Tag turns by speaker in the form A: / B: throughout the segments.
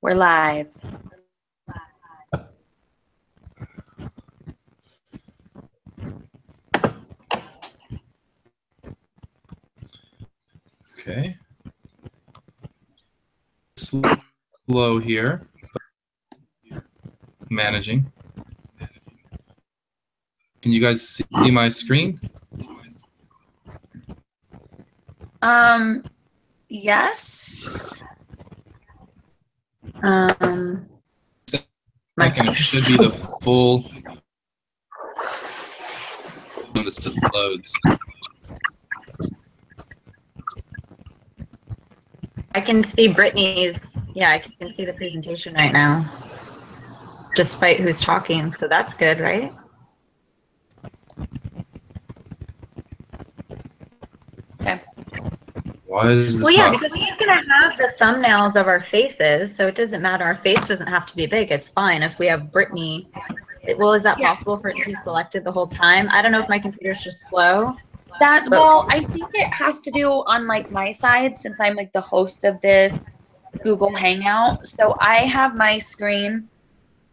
A: We're live.
B: Okay. Slow here. Managing. Can you guys see my screen?
A: Yes.
B: Second, it should be the full when this loads.
C: I can see Brittany's, yeah, I can see the presentation right now, despite who's talking, so that's good, right?
A: Okay.
B: Why is this
C: Well, yeah,
B: not?
C: because he's going to have the thumbnails of our faces, so it doesn't matter. Our face doesn't have to be big. It's fine if we have Brittany. Well, is that possible for it to be selected the whole time? I don't know if my computer's just slow.
A: Well, I think it has to do on like my side since I'm like the host of this Google Hangout. So I have my screen.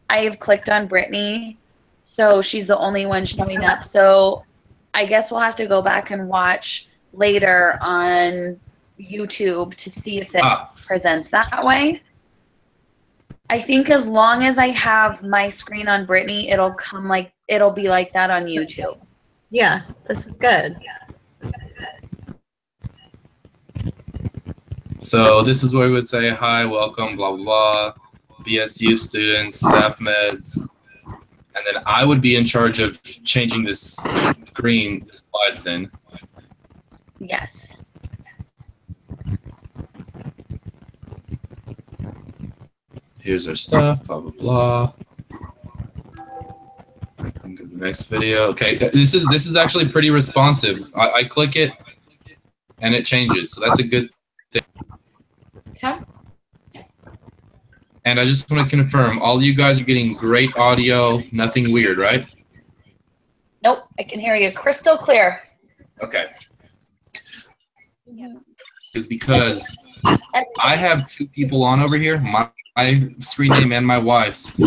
A: I have clicked on Brittany, so she's the only one showing up. So I guess we'll have to go back and watch later on YouTube to see if it presents that way. I think as long as I have my screen on Brittany, it'll be like that on YouTube.
C: Yeah, this is good.
B: So this is where we would say hi, welcome, blah blah blah, BSU students, Safmeds, and then I would be in charge of changing this screen, the slides. Then.
A: Yes.
B: Here's our stuff, blah blah blah. Go to the next video. Okay, this is actually pretty responsive. I click it, and it changes. So that's a good thing.
A: Okay.
B: And I just want to confirm, all you guys are getting great audio, nothing weird, right?
A: Nope, I can hear you crystal clear.
B: Okay. It's because I have two people on over here, my screen name and my wife's.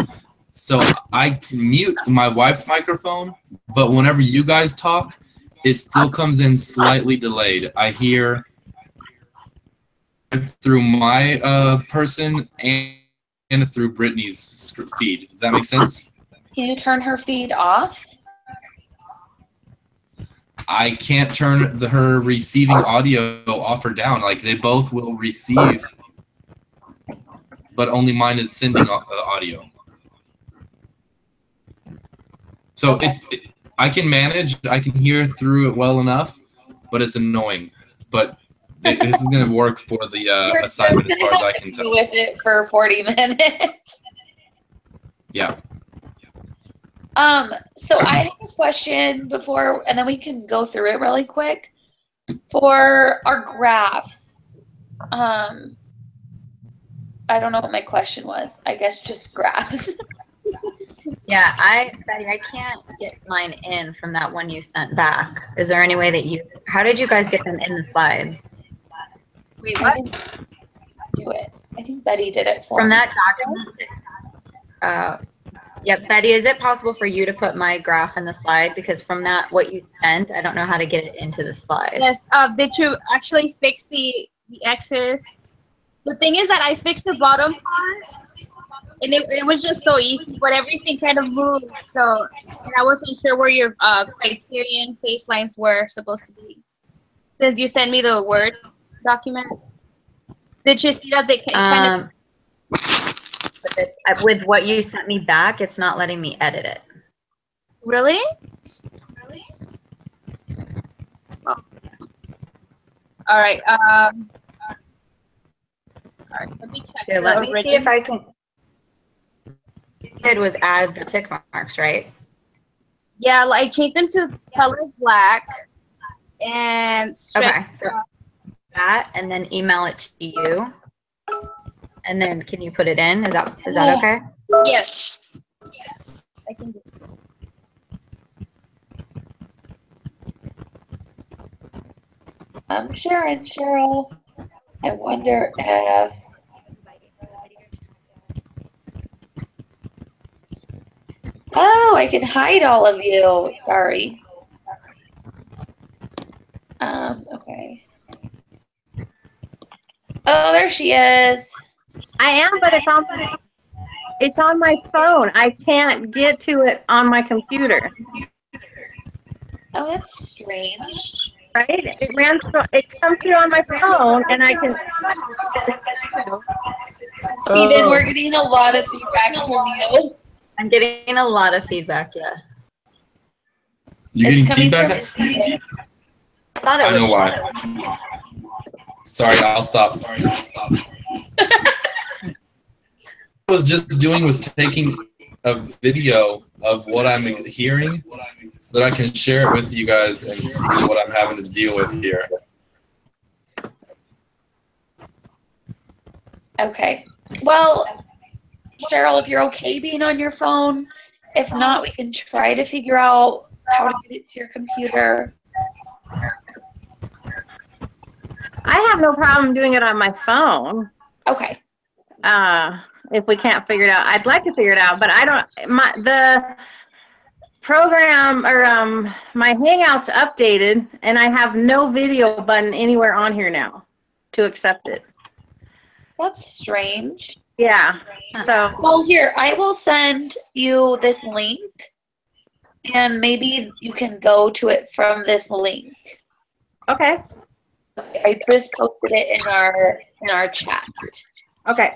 B: So I can mute my wife's microphone, but whenever you guys talk, it still comes in slightly delayed. I hear through my person and through Brittany's feed. Does that make sense?
A: Can you turn her feed off?
B: I can't turn her receiving audio off or down. Like they both will receive, but only mine is sending audio. So I can manage. I can hear through it well enough, but it's annoying. But this is going to work for the assignment as far as I can tell.
A: With it for 40 minutes.
B: Yeah.
A: So I have a question before, and then we can go through it really quick. For our graphs, I don't know what my question was. I guess just graphs.
C: Yeah, Betty, I can't get mine in from that one you sent back. Is there any way that how did you guys get them in the slides?
A: Wait, what? Do it. I think Betty did it for
C: me. From
A: me.
C: that document. Yep, Betty, is it possible for you to put my graph in the slide? Because from that, what you sent, I don't know how to get it into the slide.
D: Yes, did you actually fix the X's? The thing is that I fixed the bottom part, and it was just so easy, but everything kind of moved, so I wasn't sure where your criterion baselines were supposed to be. Since you sent me the Word document, did you see that they kind of...
C: With what you sent me back, it's not letting me edit it.
D: Really? Oh. All right. All right. Let me check.
C: Here, let me see if I can. Did was add the tick marks, right?
D: Yeah, I changed them to color black and
C: okay. So that, and then email it to you. And then can you put it in? Is that okay?
D: Yes. Yes. I can do it.
A: I'm Sharon, Cheryl. I wonder if Oh, I can hide all of you. Sorry. Okay. Oh, there she is.
E: I am, but it's on my phone. I can't get to it on my computer.
A: Oh, that's strange.
E: Right? It comes through on my phone, and I can.
A: Steven, we're getting a lot of feedback from you.
C: I'm getting a lot of feedback, yeah.
B: You
A: It's
B: getting
A: coming
B: feedback?
A: from Steven.
C: I thought it
B: I
C: was
B: know why. Sorry, I'll stop. What I was just doing was taking a video of what I'm hearing so that I can share it with you guys and see what I'm having to deal with here.
A: Okay. Well, Cheryl, if you're okay being on your phone, if not, we can try to figure out how to get it to your computer.
E: I have no problem doing it on my phone.
A: Okay.
E: If we can't figure it out, I'd like to figure it out, but I don't. The program or my Hangout's updated, and I have no video button anywhere on here now to accept it.
A: That's strange.
E: Yeah. So.
A: Well, here, I will send you this link, and maybe you can go to it from this link.
E: Okay.
A: I just posted it in our chat.
E: Okay.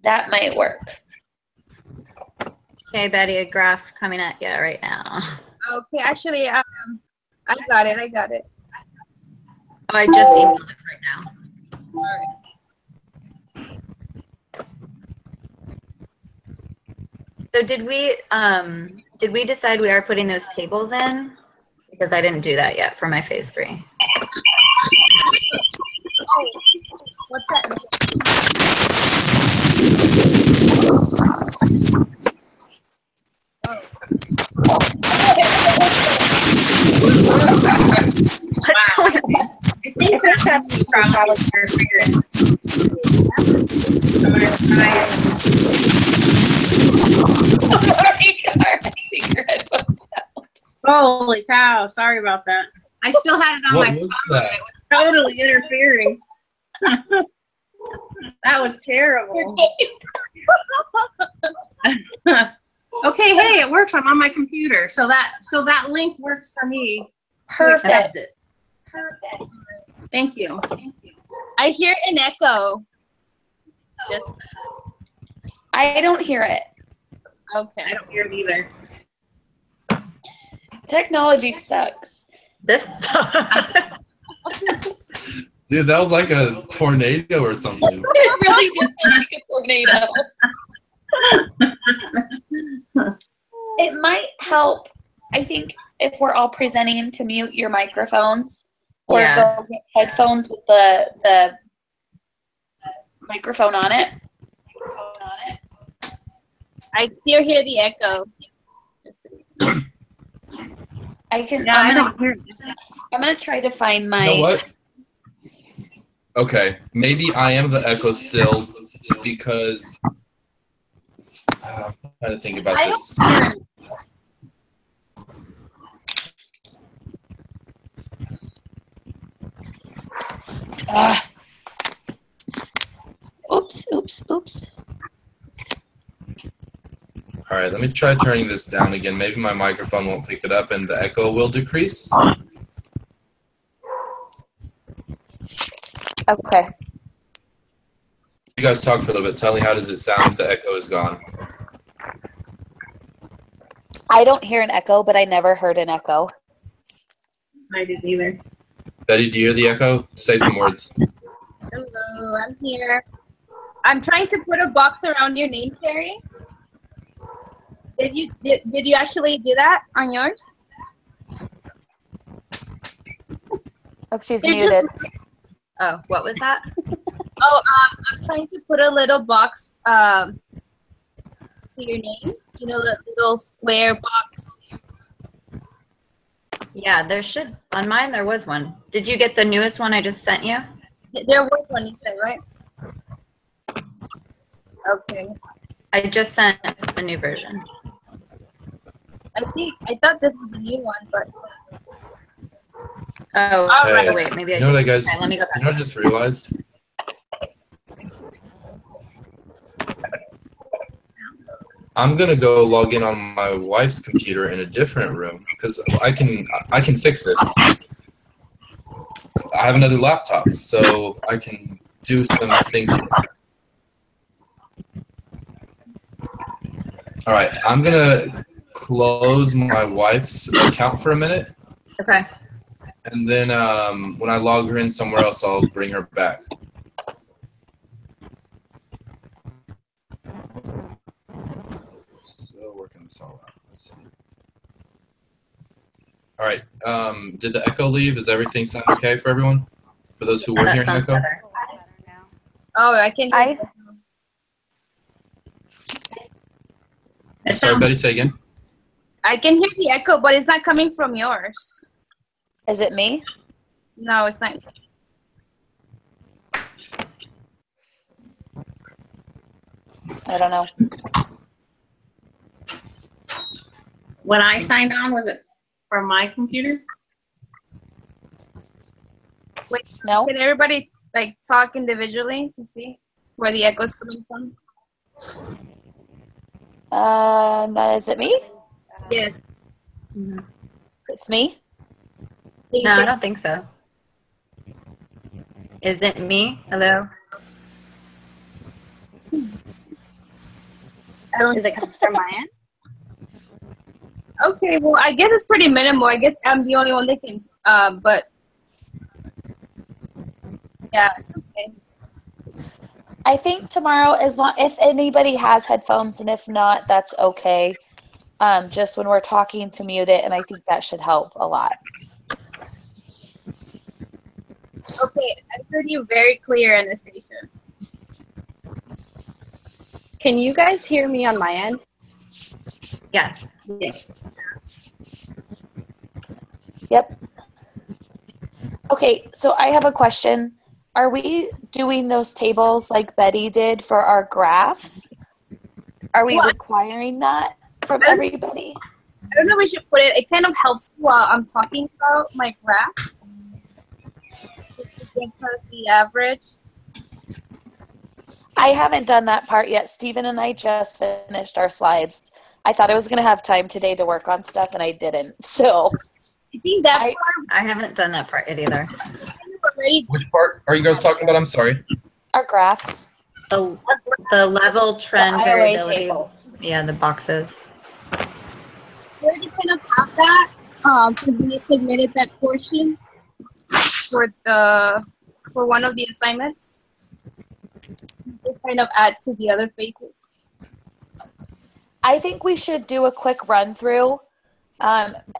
A: That might work.
C: Okay, Betty, a graph coming at you right now.
D: Okay, actually, I got it. I got it.
C: Oh, I just emailed it right now.
D: All right.
C: So did we decide we are putting those tables in? Because I didn't do that yet for my phase 3.
D: Oh, what's that? Oh.
E: Wow. I think that's a problem for Holy cow, sorry about that.
D: I still had it on
B: What
D: my
B: was
D: phone.
B: that?
D: It was
E: Totally interfering. That was terrible. Okay, hey, it works. I'm on my computer. So that link works for me.
A: Perfect.
E: Accept it.
A: Perfect.
E: Thank you.
D: I hear an echo. Just,
A: I don't hear it.
D: okay.
E: I don't hear it either.
A: Technology sucks.
C: This sucks.
B: Dude, that was like a tornado or something.
A: It really did sound like a tornado. It might help, I think, if we're all presenting to mute your microphones or
C: Yeah.
A: go get headphones with the microphone on it.
D: I still hear the echo.
A: I can.
E: Yeah, I don't hear it.
A: I'm gonna try to find my.
B: You know what? Okay, maybe I am the echo still because I'm trying to think about
A: I
B: this.
A: don't hear it. Oops! Oops! Oops!
B: All right, let me try turning this down again. Maybe my microphone won't pick it up and the echo will decrease.
A: Okay.
B: You guys talk for a little bit. Tell me, how does it sound if the echo is gone?
A: I don't hear an echo, but I never heard an echo.
E: I didn't either.
B: Betty, do you hear the echo? Say some words.
D: Hello, I'm here. I'm trying to put a box around your name, Carrie. Did you actually do that on yours?
A: Oh, she's
D: There's
A: muted.
C: Oh, what was that?
D: Oh, I'm trying to put a little box to your name. You know, the little square box.
C: Yeah, there should. On mine, there was one. Did you get the newest one I just sent you?
D: There was one, you said, right? Okay.
C: I just sent the new version.
D: I thought this was a new one, but
C: Oh,
B: Hey,
C: wait, maybe I
B: you know what I
C: did.
B: guys?
C: Okay, let me go back.
B: You know what I just realized? I'm gonna go log in on my wife's computer in a different room because I can fix this. I have another laptop, so I can do some things here. All right, I'm gonna close my wife's account for a minute,
C: Okay.
B: and then when I log her in somewhere else, I'll bring her back. So working this all out. Let's see. All right. Did the echo leave? Is everything sound okay for everyone? For those who were
C: That
B: hearing
C: sounds
B: echo?
C: better.
D: oh, I can hear.
B: I'm sorry, Betty. Say again.
D: I can hear the echo, but it's not coming from yours.
A: Is it me?
D: No, it's not.
A: I don't know.
E: When I signed on, was it from my computer?
D: Wait,
A: No?
D: can everybody like talk individually to see where the echo is coming from?
A: No, is it me?
D: Yes.
A: It's me?
D: Can you
C: No,
D: say-
C: I don't think so. Is it me? Hello?
F: Is it coming from my end?
D: Okay, well, I guess it's pretty minimal. I guess I'm the only one that can, but yeah, it's okay.
A: I think tomorrow, as long if anybody has headphones, and if not, that's okay. Just when we're talking to mute it, and I think that should help a lot.
D: Okay, I heard you very clear in the station.
F: Can you guys hear me on my end?
C: Yes.
F: Yes.
A: Yep. Okay, so I have a question. Are we doing those tables like Betty did for our graphs? Are we requiring that from everybody?
D: I don't know if we should put it. It kind of helps while I'm talking about my graph. Because the average.
A: I haven't done that part yet. Stephen and I just finished our slides. I thought I was going to have time today to work on stuff, and I didn't. So
D: I think that
A: I-
D: part
C: I haven't done that part yet either.
D: already.
B: Which part are you guys talking about? I'm sorry.
A: our graphs.
C: The level trend
F: IOA
C: variability.
F: tables.
C: Yeah, the boxes.
D: We already kind of have that because we submitted that portion for one of the assignments. It kind of adds to the other phases.
A: I think we should do a quick run through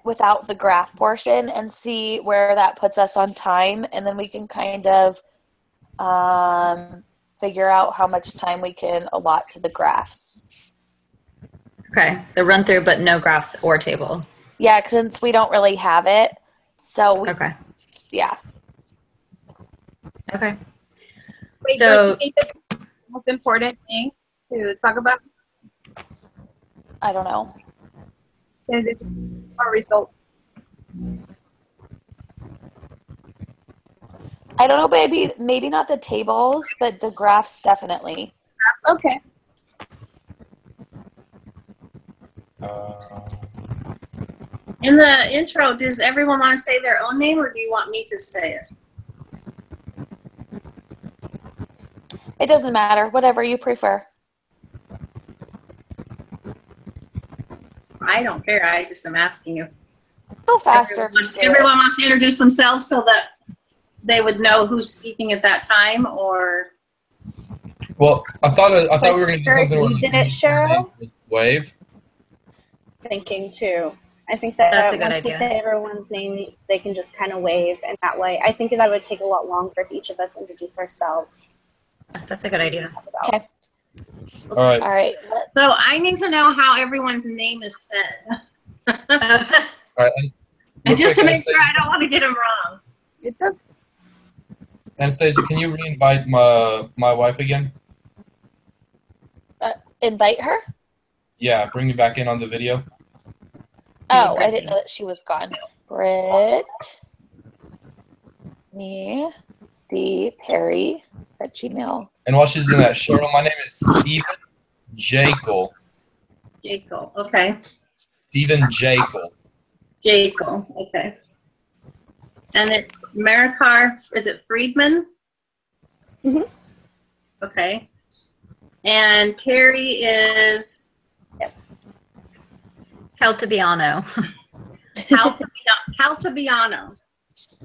A: without the graph portion and see where that puts us on time, and then we can kind of figure out how much time we can allot to the graphs.
C: Okay, so run through, but no graphs or tables.
A: Yeah, since we don't really have it, so
C: Okay.
A: yeah.
C: Okay.
D: Wait,
C: So-
D: don't you think that's the most important thing to talk about?
A: I don't know.
D: Since it's our result.
A: I don't know, maybe not the tables, but the graphs definitely.
D: Okay.
E: In the intro, does everyone want to say their own name, or do you want me to say it?
A: It doesn't matter, whatever you prefer.
E: I don't care. I just am asking you.
A: Go faster if you do it.
E: Everyone wants to introduce themselves so that they would know who's speaking at that time, or
B: Well, I thought we were going to do
F: Sure,
B: something
F: you did it, Cheryl?
B: Wave.
F: Thinking too. I think that
C: That's a good
F: once we
C: idea.
F: say everyone's name, they can just kind of wave, and that way, I think that would take a lot longer if each of us introduce ourselves.
C: That's a good idea.
A: Okay.
B: All right.
A: All right.
E: so I need to know how everyone's name is said.
B: All right.
E: And just to
B: Real quick,
E: make sure I don't want to get them wrong.
D: It's okay.
B: Anastasia, can you re-invite my wife again?
A: Invite her?
B: Yeah, bring me back in on the video.
A: Oh, I didn't know that she was gone. Britt, the Perry at Gmail.
B: And while she's doing that, Cheryl, my name is Stephen Jekyll.
E: Jekyll. Okay.
B: Stephen Jekyll.
E: Jekyll. Okay. And it's Maricar. Is it Friedman?
F: Mhm.
E: Okay. And Carrie is
C: Caltabiano.
E: Caltabiano.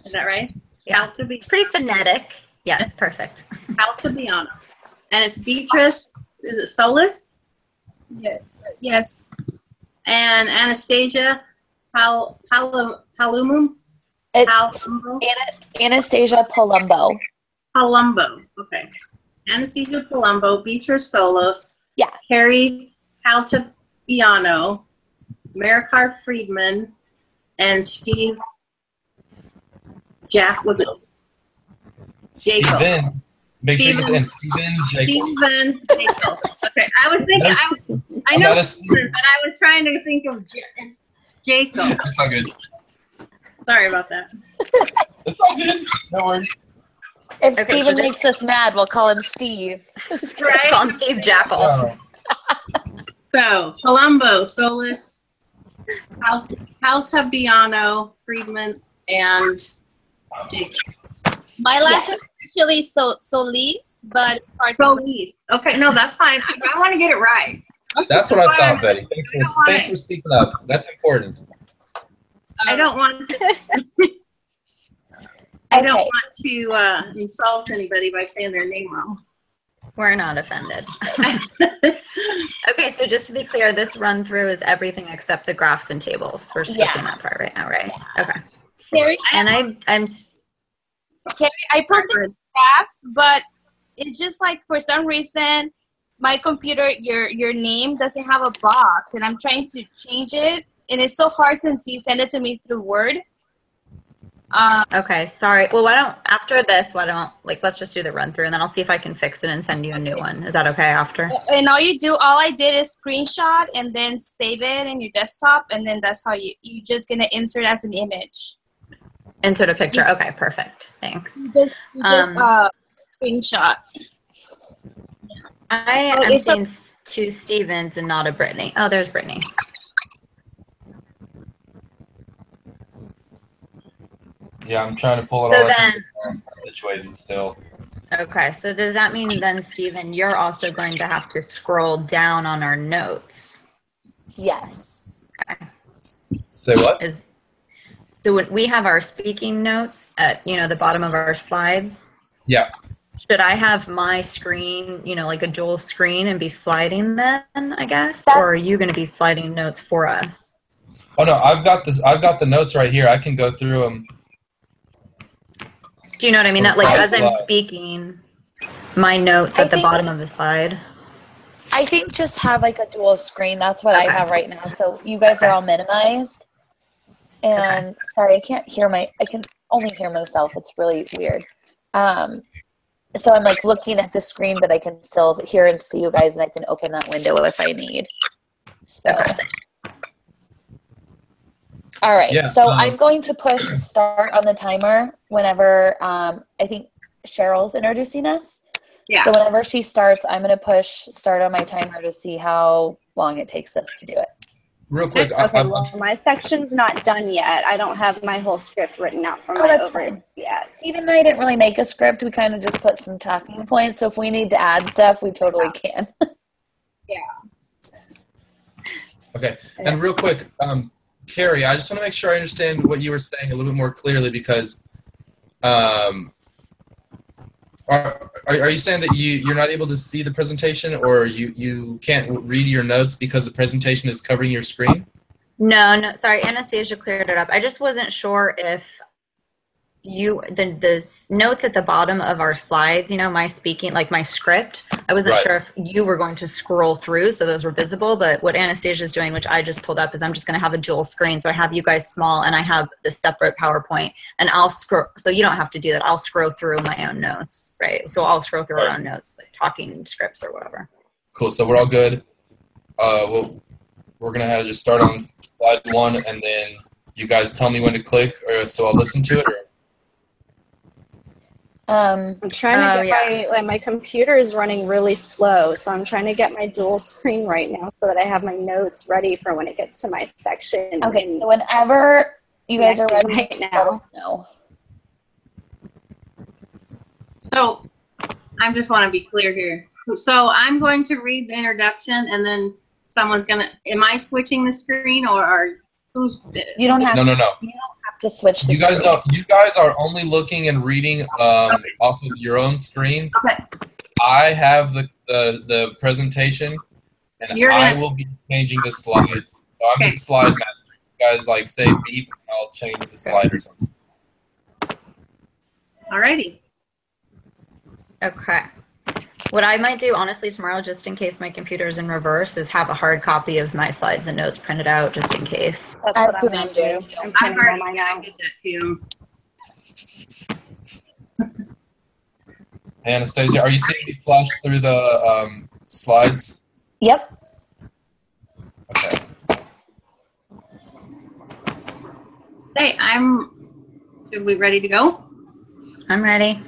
E: Is that right?
C: Yeah. It's pretty phonetic. Yeah, it's perfect.
E: Caltabiano. And it's Beatrice. Is it Solis?
D: Yes.
E: And Anastasia Palumbo.
A: It's Anastasia Palumbo.
E: Palumbo. Okay. Anastasia Palumbo, Beatrice Solis.
A: Yeah.
E: Carrie Caltabiano, Maricar Friedman, and Steve Jack. Was it Jacob?
B: Stephen. Make sure you get the end. Stephen Jekyll.
E: Stephen Jacob. Okay. I was thinking. I know, but I was trying to think of it's Jacob.
B: It's all good.
E: Sorry about that.
B: It's all good. No worries.
A: If Steven makes us mad, we'll call him Steve.
C: Right? Call him Steve Jackal.
B: Oh.
E: So, Palumbo, Solis, Caltabiano, Friedman, and Jake.
D: My last is actually Solis, but it's hard to
E: Solis. Okay, no, that's fine. I want to get it right.
B: That's what I thought, Betty. Thanks for speaking up. That's important.
E: I don't want to. I don't want to insult anybody by saying their name wrong.
C: We're not offended. Okay, so just to be clear, this run through is everything except the graphs and tables. We're skipping that part right now, right? Okay.
D: Carrie,
C: And I'm
D: Carrie, I posted a graph, but it's just like for some reason my computer, your name doesn't have a box, and I'm trying to change it, and it's so hard since you send it to me through Word.
C: okay, sorry. Well, let's just do the run through and then I'll see if I can fix it and send you a new one. Is that okay after?
D: And all I did is screenshot and then save it in your desktop, and then that's how you're just gonna insert as an image.
C: Insert a picture. Okay, perfect. Thanks.
D: You just screenshot.
C: I am seeing two Stevens and not a Brittany. Oh, there's Brittany.
B: Yeah, I'm trying to pull it all situated still.
C: Okay, so does that mean then, Stephen, you're also going to have to scroll down on our notes?
A: Yes.
C: Okay.
B: Say what?
C: So when we have our speaking notes at, the bottom of our slides.
B: Yeah.
C: Should I have my screen, like a dual screen and be sliding then, I guess? Or are you going to be sliding notes for us?
B: Oh, no, I've got the notes right here. I can go through them.
C: Do you know what I mean? That as I'm speaking, my notes at the bottom of the slide.
A: I think just have like a dual screen. That's what I have right now. So you guys are all minimized. And sorry, I can only hear myself. It's really weird. So I'm like looking at the screen, but I can still hear and see you guys, and I can open that window if I need. So. All right, so I'm going to push start on the timer whenever I think Cheryl's introducing us. Yeah. So whenever she starts, I'm going to push start on my timer to see how long it takes us to do it.
B: Real quick.
F: My section's not done yet. I don't have my whole script written out for my over yet.
A: Steve and I didn't really make a script. We kind of just put some talking points. So if we need to add stuff, we totally can.
F: Yeah.
B: Okay, and real quick, Carrie, I just want to make sure I understand what you were saying a little bit more clearly because are you saying that you're not able to see the presentation or you can't read your notes because the presentation is covering your screen?
C: No, sorry, Anastasia cleared it up. I just wasn't sure if the notes at the bottom of our slides, my speaking, like my script, I wasn't sure if you were going to scroll through so those were visible, but what Anastasia is doing, which I just pulled up, is I'm just going to have a dual screen. So I have you guys small and I have the separate PowerPoint, and I'll scroll, so you don't have to do that. I'll scroll through my own notes, right? So I'll scroll through our own notes, like talking scripts or whatever.
B: Cool, so we're all good. we're going to have to just start on slide 1, and then you guys tell me when to click, or so I'll listen to it. Or?
F: I'm trying to get my computer is running really slow, so I'm trying to get my dual screen right now so that I have my notes ready for when it gets to my section.
A: Okay, so whenever you guys are ready
F: right now.
A: No.
G: So I just want to be clear here. So I'm going to read the introduction, and then someone's going to, am I switching the screen, or are, who's?
A: You don't have
B: No.
A: You don't have to switch the
B: You guys
A: screen.
B: don't. You guys are only looking and reading off of your own screens.
G: Okay.
B: I have the presentation, and I will be changing the slides. So I'm just slide master. You guys like say beep, and I'll change the slide or something.
G: Alrighty.
C: Okay. What I might do, honestly, tomorrow, just in case my computer's in reverse, is have a hard copy of my slides and notes printed out, just in case.
F: That's what I'm doing too. I'm
G: I've
F: printing
G: already
F: all mine out.
G: did that too.
B: Anastasia, are you seeing me flash through the slides?
A: Yep.
B: Okay.
G: Hey, are we ready to go?
C: I'm ready.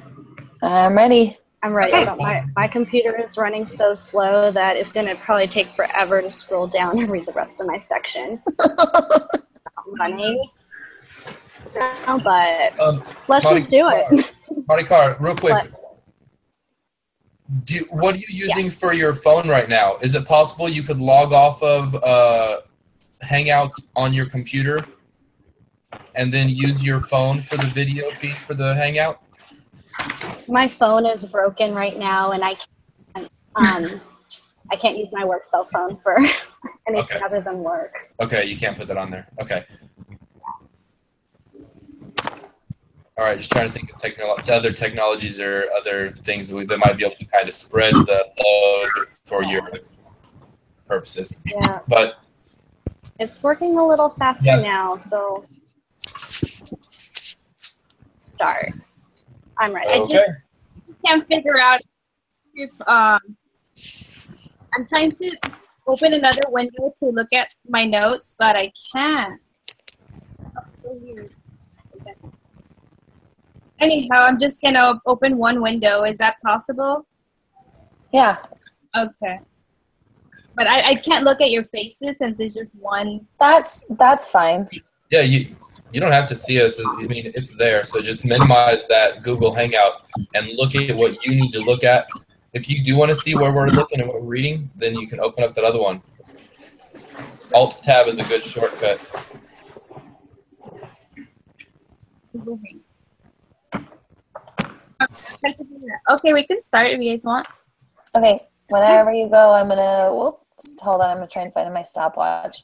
A: I'm ready.
F: I'm ready,
G: Okay.
F: but my computer is running so slow that it's going to probably take forever to scroll down and read the rest of my section. Running. But let's just do it.
B: Marty Carr, real quick.
F: What?
B: What are you using for your phone right now? Is it possible you could log off of Hangouts on your computer and then use your phone for the video feed for the Hangout?
F: My phone is broken right now, and I can't use my work cell phone for anything other than work.
B: Okay, you can't put that on there. Okay. All right, just trying to think of other technologies or other things that might be able to kind of spread the load for your purposes.
F: Yeah.
B: But
F: it's working a little faster now, so start. I'm ready.
G: I just can't figure out if I'm trying to open another window to look at my notes, but I can't. Anyhow, I'm just gonna open one window. Is that possible?
A: Yeah.
G: Okay. But I can't look at your faces since it's just one.
A: That's fine.
B: yeah, you don't have to see us. I mean, it's there. So just minimize that Google Hangout and look at what you need to look at. If you do want to see where we're looking and what we're reading, then you can open up that other one. Alt-Tab is a good shortcut.
G: Okay, we can start if you guys want.
A: Okay, whenever you go, I'm gonna. Whoops, hold on. I'm gonna try and find my stopwatch.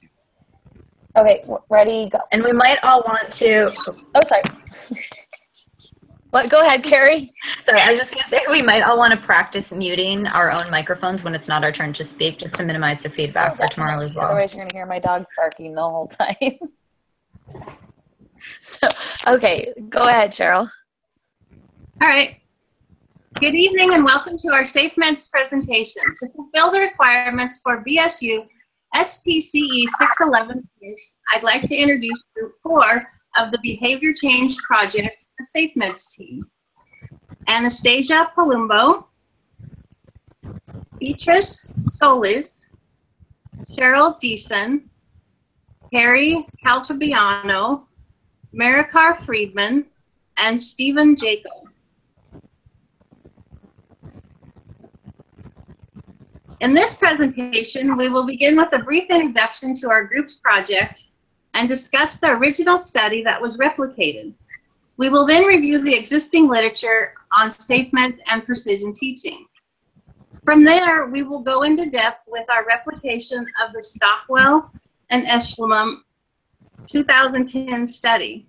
A: Okay, ready, go.
C: And we might all want to.
A: Oh, sorry. What? Go ahead, Carrie.
C: Sorry, I was just gonna say we might all want to practice muting our own microphones when it's not our turn to speak, just to minimize the feedback for tomorrow as well.
A: Otherwise, you're gonna hear my dogs barking the whole time. So, okay, go ahead, Cheryl.
G: All right. Good evening and welcome to our Safmeds presentation. To fulfill the requirements for BSU SPCE 611 course, I'd like to introduce Group 4 of the Behavior Change Project, the Safmeds team. Anastasia Palumbo, Beatrice Solis, Cheryl Deason, Harry Caltabiano, Marikar Friedman, and Stephen Jacob. In this presentation, we will begin with a brief introduction to our group's project and discuss the original study that was replicated. We will then review the existing literature on Safmeds and precision teaching. From there, we will go into depth with our replication of the Stockwell and Eshleman 2010 study.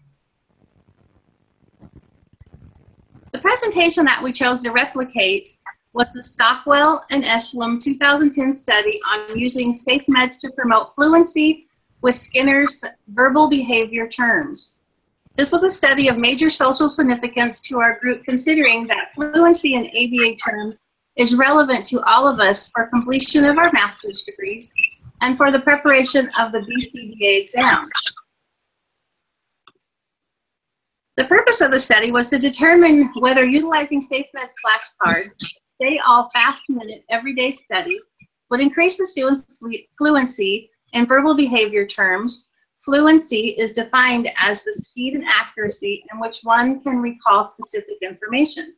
G: The presentation that we chose to replicate was the Stockwell and Eshleman 2010 study on using Safmeds to promote fluency with Skinner's verbal behavior terms. This was a study of major social significance to our group, considering that fluency in ABA terms is relevant to all of us for completion of our master's degrees and for the preparation of the BCBA exam. The purpose of the study was to determine whether utilizing Safmeds flashcards, Stay All Fast Minute Everyday Study, would increase the students' fluency in verbal behavior terms. Fluency is defined as the speed and accuracy in which one can recall specific information.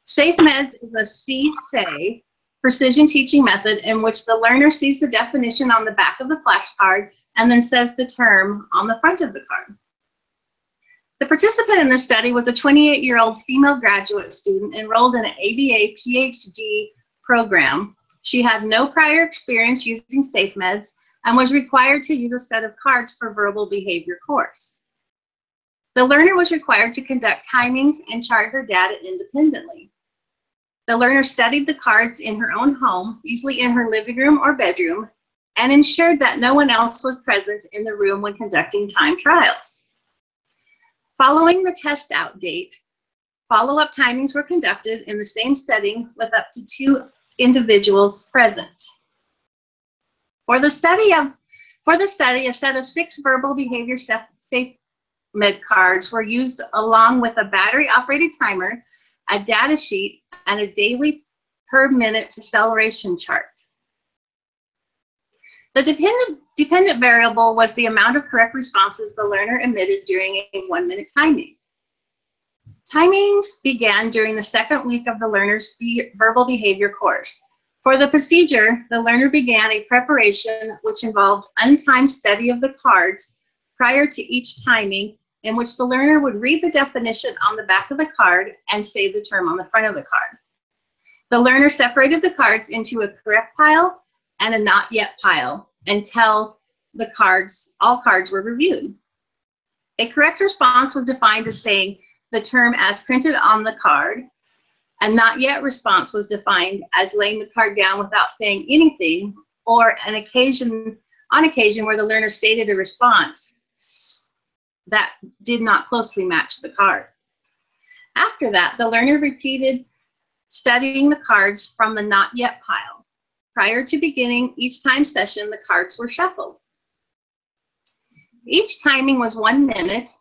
G: Safmeds is a see-say precision teaching method in which the learner sees the definition on the back of the flashcard and then says the term on the front of the card. The participant in this study was a 28-year-old female graduate student enrolled in an ABA PhD program. She had no prior experience using Safmeds and was required to use a set of cards for verbal behavior course. The learner was required to conduct timings and chart her data independently. The learner studied the cards in her own home, usually in her living room or bedroom, and ensured that no one else was present in the room when conducting time trials. Following the test out date, follow-up timings were conducted in the same setting with up to 2 individuals present. For the study, a set of 6 verbal behavior Safmed cards were used along with a battery-operated timer, a data sheet, and a daily per minute acceleration chart. The dependent variable was the amount of correct responses the learner emitted during a 1-minute timing. Timings began during the 2nd week of the learner's verbal behavior course. For the procedure, the learner began a preparation which involved untimed study of the cards prior to each timing, in which the learner would read the definition on the back of the card and say the term on the front of the card. The learner separated the cards into a correct pile and a not yet pile until all cards were reviewed. A correct response was defined as saying the term as printed on the card. A not yet response was defined as laying the card down without saying anything, or on occasion where the learner stated a response that did not closely match the card. After that, the learner repeated studying the cards from the not yet pile. Prior to beginning each time session, the cards were shuffled. Each timing was 1 minute.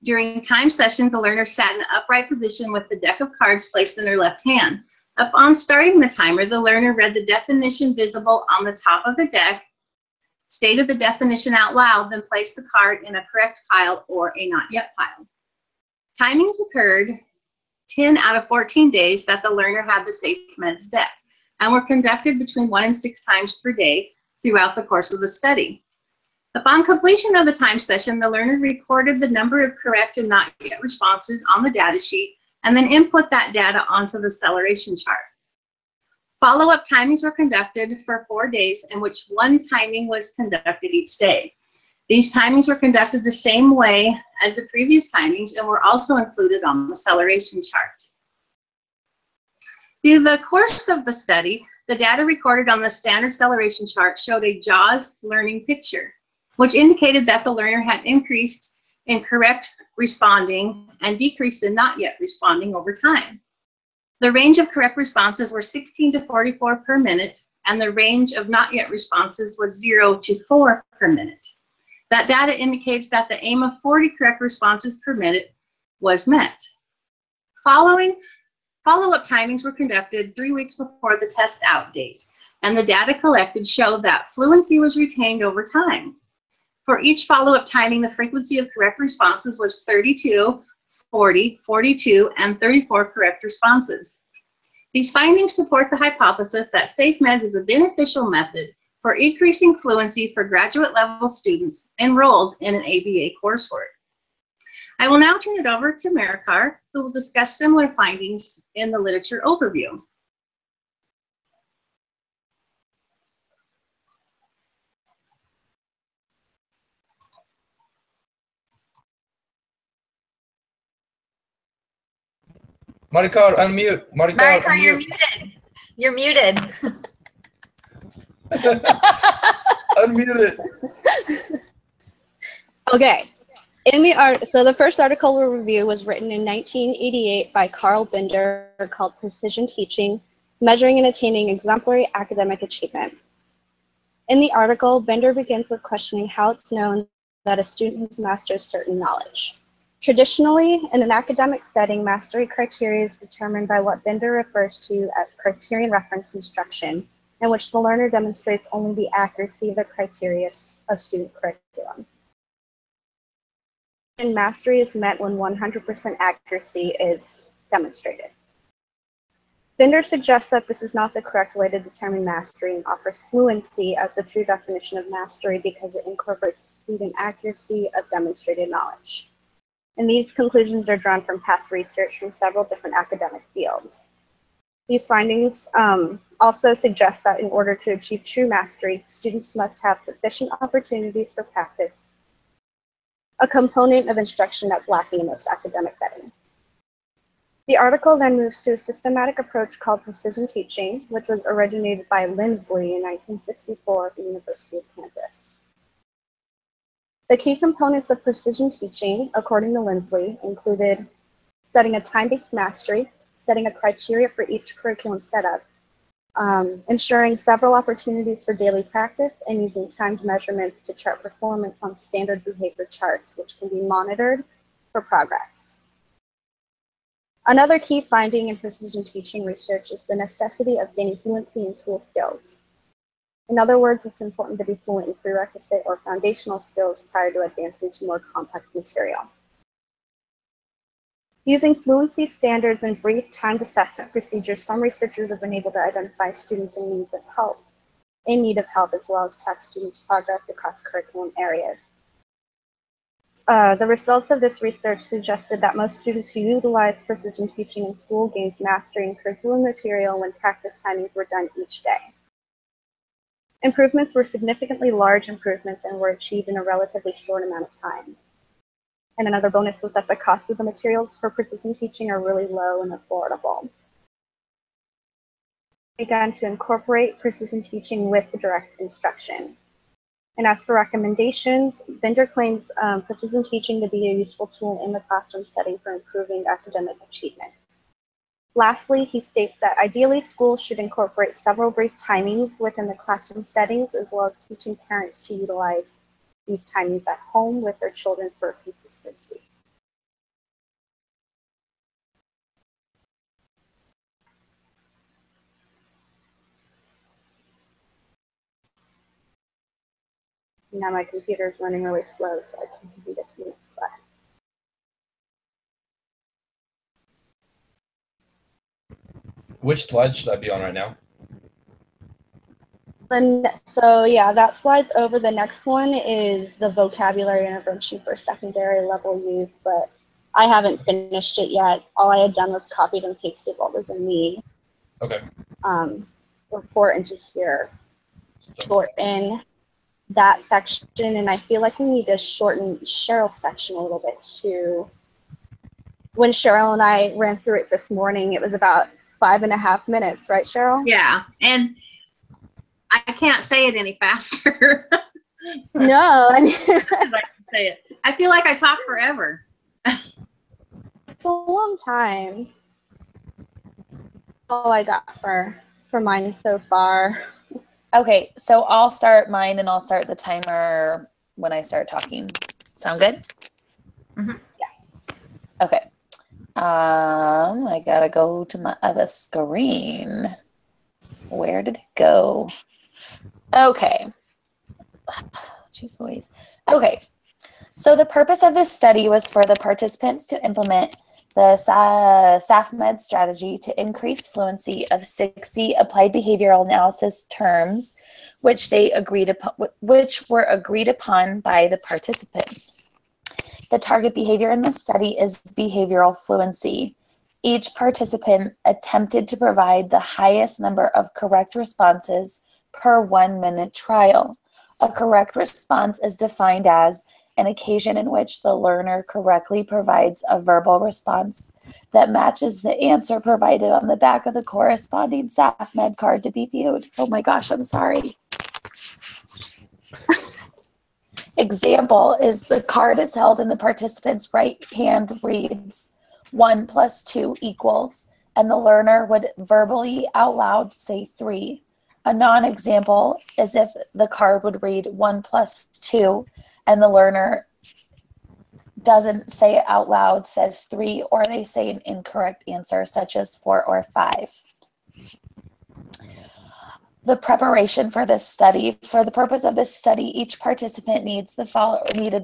G: During time session, the learner sat in an upright position with the deck of cards placed in their left hand. Upon starting the timer, the learner read the definition visible on the top of the deck, stated the definition out loud, then placed the card in a correct pile or a not yet pile. Timings occurred 10 out of 14 days that the learner had the Safmeds deck, and were conducted between 1 and 6 times per day throughout the course of the study. Upon completion of the time session, the learner recorded the number of correct and not yet responses on the data sheet, and then input that data onto the acceleration chart. Follow-up timings were conducted for 4 days, in which 1 timing was conducted each day. These timings were conducted the same way as the previous timings and were also included on the acceleration chart. Through the course of the study, the data recorded on the standard acceleration chart showed a JAWS learning picture, which indicated that the learner had increased in correct responding and decreased in not yet responding over time. The range of correct responses were 16 to 44 per minute, and the range of not yet responses was 0 to 4 per minute. That data indicates that the aim of 40 correct responses per minute was met. Follow-up timings were conducted 3 weeks before the test out date, and the data collected showed that fluency was retained over time. For each follow-up timing, the frequency of correct responses was 32, 40, 42, and 34 correct responses. These findings support the hypothesis that Safmeds is a beneficial method for increasing fluency for graduate level students enrolled in an ABA coursework. I will now turn it over to Marikar, who will discuss similar findings in the literature overview.
B: Marikar, unmute. Marikar, unmute.
C: You're muted. You're muted.
B: Unmute it.
F: Okay. So the first article we'll review was written in 1988 by Carl Binder called Precision Teaching, measuring and attaining exemplary academic achievement. In the article, Bender begins with questioning how it's known that a student has mastered certain knowledge. Traditionally, in an academic setting, mastery criteria is determined by what Bender refers to as criterion referenced instruction, in which the learner demonstrates only the accuracy of the criteria of student curriculum. And mastery is met when 100% accuracy is demonstrated. Bender suggests that this is not the correct way to determine mastery and offers fluency as the true definition of mastery because it incorporates the speed and accuracy of demonstrated knowledge. And these conclusions are drawn from past research from several different academic fields. These findings also suggest that in order to achieve true mastery, students must have sufficient opportunities for practice, a component of instruction that's lacking in most academic settings. The article then moves to a systematic approach called precision teaching, which was originated by Lindsley in 1964 at the University of Kansas. The key components of precision teaching, according to Lindsley, included setting a time-based mastery, setting a criteria for each curriculum setup, ensuring several opportunities for daily practice, and using timed measurements to chart performance on standard behavior charts, which can be monitored for progress. Another key finding in precision teaching research is the necessity of gaining fluency in tool skills. In other words, it's important to be fluent in prerequisite or foundational skills prior to advancing to more complex material. Using fluency standards and brief timed assessment procedures, some researchers have been able to identify students in need of help, as well as track students' progress across curriculum areas. The results of this research suggested that most students who utilized precision teaching in school gained mastery in curriculum material when practice timings were done each day. Improvements were significantly large improvements and were achieved in a relatively short amount of time. And another bonus was that the cost of the materials for precision teaching are really low and affordable. We began to incorporate precision teaching with direct instruction. And as for recommendations, Bender claims precision teaching to be a useful tool in the classroom setting for improving academic achievement. Lastly, he states that ideally schools should incorporate several brief timings within the classroom settings, as well as teaching parents to utilize these timings at home with their children for consistency. Now my computer is running really slow, so I can't even get to the next slide.
B: Which slide should I be on right now?
F: So yeah, that slide's over. The next one is the vocabulary intervention for secondary level youth, but I haven't finished it yet. All I had done was copied and pasted what was in the report into here. Shorten that section, and I feel like we need to shorten Cheryl's section a little bit too. When Cheryl and I ran through it this morning, it was about 5.5 minutes, right, Cheryl?
G: Yeah, and I can't say it any faster.
F: No, I mean,
G: I can say it. I feel like I talk forever.
F: it's a long time. All I got for mine so far.
A: Okay, so I'll start mine and I'll start the timer when I start talking. Sound good?
G: Mm-hmm.
A: Yeah. Okay. I gotta go to my other screen. Where did it go? Okay. Choose ways. Okay. So the purpose of this study was for the participants to implement the Safmeds strategy to increase fluency of 60 applied behavioral analysis terms, which were agreed upon by the participants. The target behavior in this study is behavioral fluency. Each participant attempted to provide the highest number of correct responses per 1-minute trial. A correct response is defined as an occasion in which the learner correctly provides a verbal response that matches the answer provided on the back of the corresponding Safmed card to be viewed. Oh my gosh, I'm sorry. Example is the card is held in the participant's right hand reads 1 + 2 =, and the learner would verbally out loud say 3. A non-example is if the card would read 1 plus 2, and the learner doesn't say it out loud, says 3, or they say an incorrect answer, such as 4 or 5. The preparation for this study. For the purpose of this study, each participant needed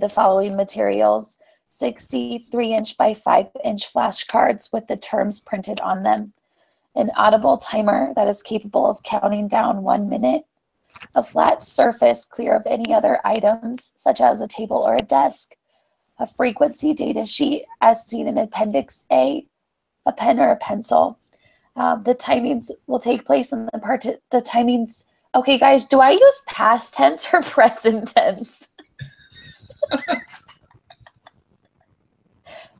A: the following materials: 63-inch by 5-inch flashcards with the terms printed on them, an audible timer that is capable of counting down 1 minute, a flat surface clear of any other items, such as a table or a desk, a frequency data sheet as seen in Appendix A, a pen or a pencil. The timings will take place in the timings. Okay, guys, do I use past tense or present tense?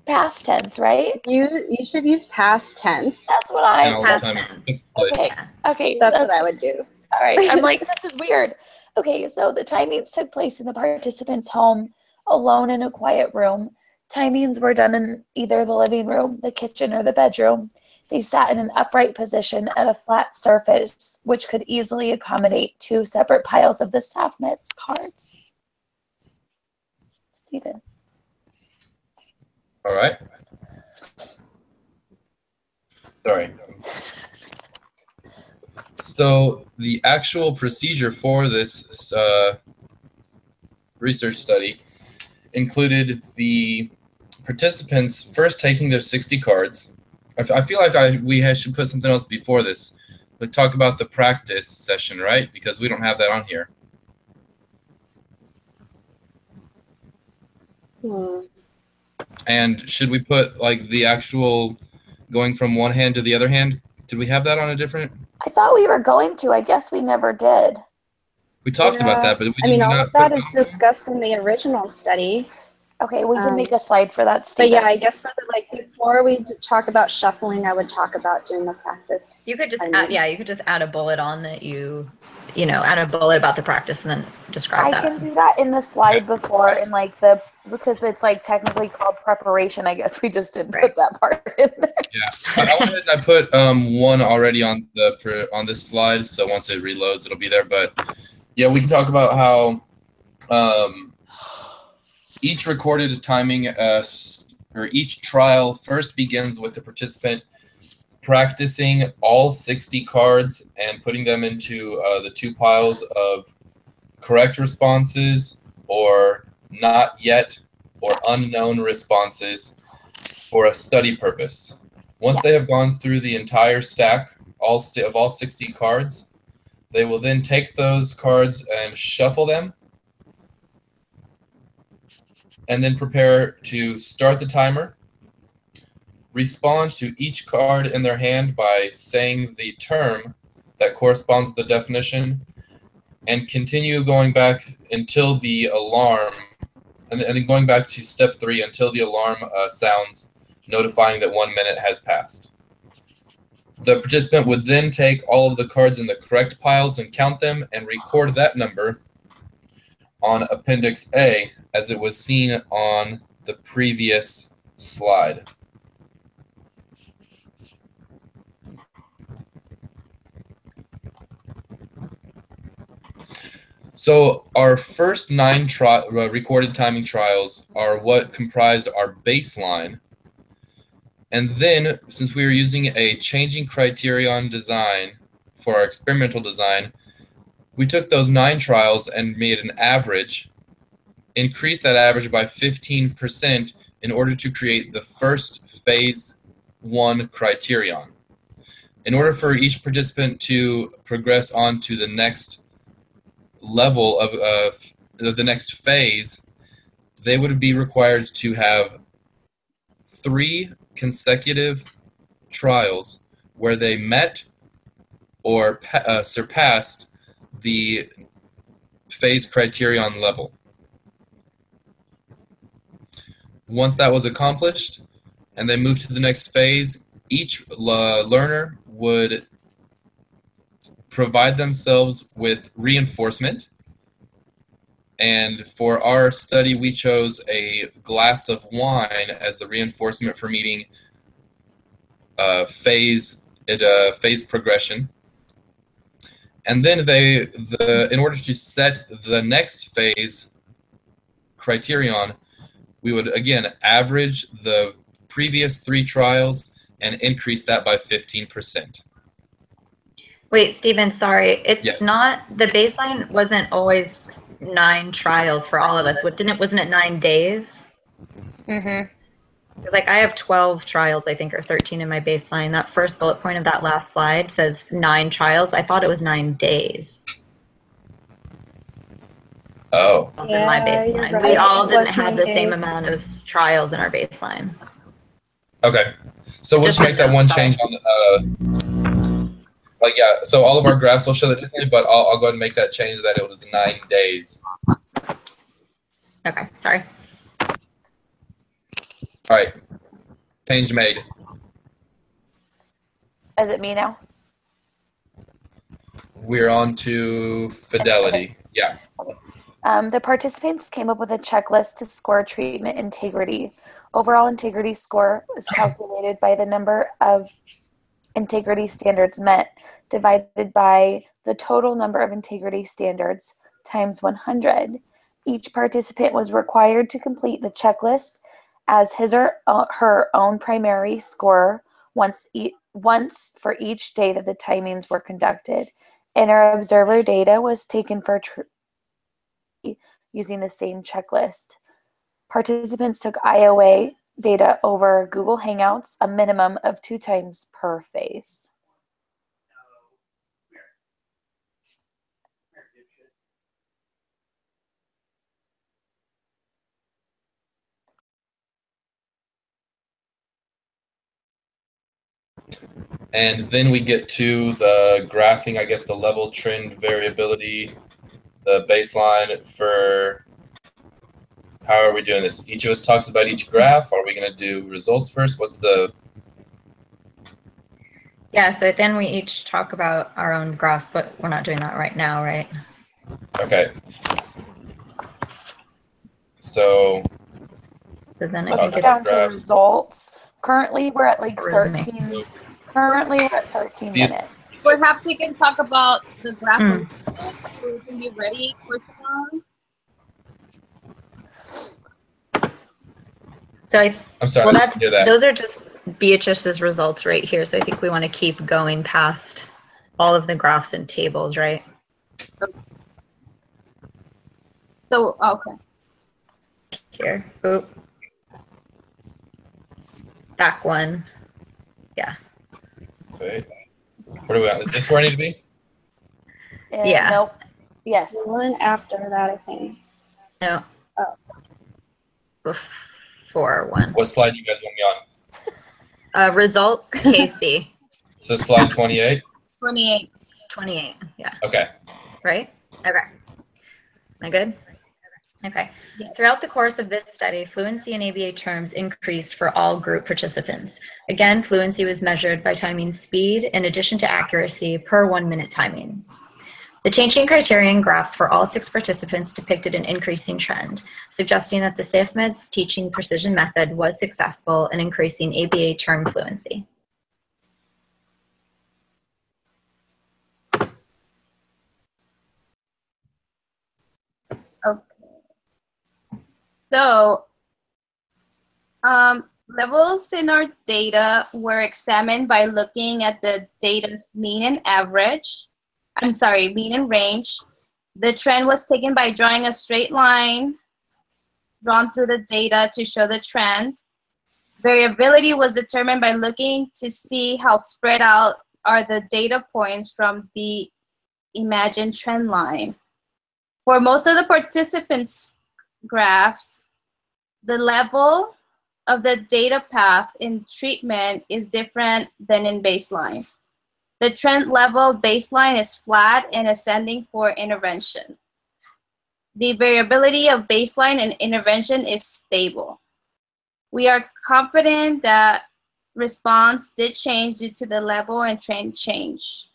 A: Past tense, right?
F: You should use past tense.
A: That's what I.
B: And all the time it's
A: Okay. Okay.
F: That's what I would do.
A: All right. I'm like, this is weird. Okay, so the timings took place in the participant's home, alone in a quiet room. Timings were done in either the living room, the kitchen, or the bedroom. They sat in an upright position at a flat surface, which could easily accommodate 2 separate piles of the Safmeds cards. Stephen.
B: All right. Sorry. So the actual procedure for this research study included the participants first taking their 60 cards. I feel like we should put something else before this. Like talk about the practice session, right? Because we don't have that on here. And should we put like the actual going from one hand to the other hand? Did we have that on a different?
A: I thought we were going to. I guess we never did.
B: We talked about that, but we
F: I mean,
B: did
F: all
B: not
F: of that
B: put
F: is discussed in the original study.
A: Okay, we can make a slide for that,
F: But
A: Stephen.
F: yeah, I guess for before we talk about shuffling, I would talk about doing the practice.
C: You could just add, you could just add a bullet on that add a bullet about the practice and then describe that.
A: I can do that in the slide before in because it's like technically called preparation. I guess we just didn't put that part in there.
B: Yeah, I went ahead and I put one already on this slide, so once it reloads, it'll be there. But yeah, we can talk about how each recorded timing or each trial first begins with the participant practicing all 60 cards and putting them into the 2 piles of correct responses or not yet or unknown responses for a study purpose. Once they have gone through the entire stack of all 60 cards, they will then take those cards and shuffle them and then prepare to start the timer, respond to each card in their hand by saying the term that corresponds to the definition, and continue going back until the alarm, and then going back to step 3 until the alarm sounds, notifying that 1 minute has passed. The participant would then take all of the cards in the correct piles and count them and record that number on Appendix A as it was seen on the previous slide. So our first 9 recorded timing trials are what comprised our baseline. And then, since we were using a changing criterion design for our experimental design, we took those 9 trials and made an average, increased that average by 15% in order to create the first phase 1 criterion. In order for each participant to progress on to the next level of the next phase, they would be required to have 3 consecutive trials where they met or surpassed the phase criterion level. Once that was accomplished and they moved to the next phase, each learner would provide themselves with reinforcement. And for our study, we chose a glass of wine as the reinforcement for meeting phase progression. And then in order to set the next phase criterion, we would again average the previous 3 trials and increase that by 15%.
C: Wait, Stephen, sorry. It's
B: Yes.
C: not, the baseline wasn't always 9 trials for all of us. Wasn't it 9 days?
A: Mm-hmm.
C: Because like I have 12 trials, I think, or 13 in my baseline. That first bullet point of that last slide says 9 trials. I thought it was 9 days.
B: Oh.
C: In my
F: Yeah, you're
C: baseline.
F: right.
C: We all
F: It
C: didn't
F: was
C: have
F: 9
C: the same
F: days.
C: amount of trials in our baseline.
B: Okay. So we'll just make that one change on like, yeah, so all of our graphs will show that differently, but I'll go ahead and make that change that it was 9 days.
C: Okay, sorry.
B: All right. Change made.
A: Is it me now?
B: We're on to fidelity. Yeah.
A: The participants came up with a checklist to score treatment integrity. Overall integrity score was calculated by the number of integrity standards met divided by the total number of integrity standards times 100. Each participant was required to complete the checklist as his or her own primary score once for each day that the timings were conducted. Inter-observer data was taken for using the same checklist. Participants took IOA data over Google Hangouts a minimum of 2 times per phase.
B: And then we get to the graphing, I guess the level trend variability, the baseline for how are we doing this? Each of us talks about each graph. Are we going to do results first? What's the...
C: Yeah, so then we each talk about our own graphs, but we're not doing that right now, right?
B: Okay. So
C: then I
A: Let's
C: think
A: go
C: it's
A: down to results. Currently, we're at like
C: Resume.
A: 13. Currently, we're at 13 minutes.
D: Perhaps we can talk about the graph
C: Hmm.
D: so we can be ready for tomorrow.
C: So
B: I'm sorry.
C: well,
B: I didn't hear that.
C: those are just Beatrice's results right here. So I think we want to keep going past all of the graphs and tables, right?
D: So, okay.
C: Here. Oop. Back one. Yeah.
B: Wait. Where are we at? Is this where I need to be?
C: Yeah.
A: Nope. Yes.
F: One after that, I think.
C: No.
F: Oh.
C: Before one.
B: What slide do you guys want me on?
C: Results, KC.
B: So slide 28?
D: 28.
C: 28. Yeah.
B: Okay.
C: Right? Okay. Am I good? Okay.
D: Yeah.
C: Throughout the course of this study, fluency in ABA terms increased for all group participants. Again, fluency was measured by timing speed in addition to accuracy per 1 minute timings. The changing criterion graphs for all 6 participants depicted an increasing trend, suggesting that the Safmeds teaching precision method was successful in increasing ABA term fluency.
D: Okay. So, levels in our data were examined by looking at the data's mean and average. Mean and range. The trend was taken by drawing a straight line drawn through the data to show the trend. Variability was determined by looking to see how spread out are the data points from the imagined trend line. For most of the participants' graphs, the level of the data path in treatment is different than in baseline. The trend level baseline is flat and ascending for intervention. The variability of baseline and intervention is stable. We are confident that response did change due to the level and trend change.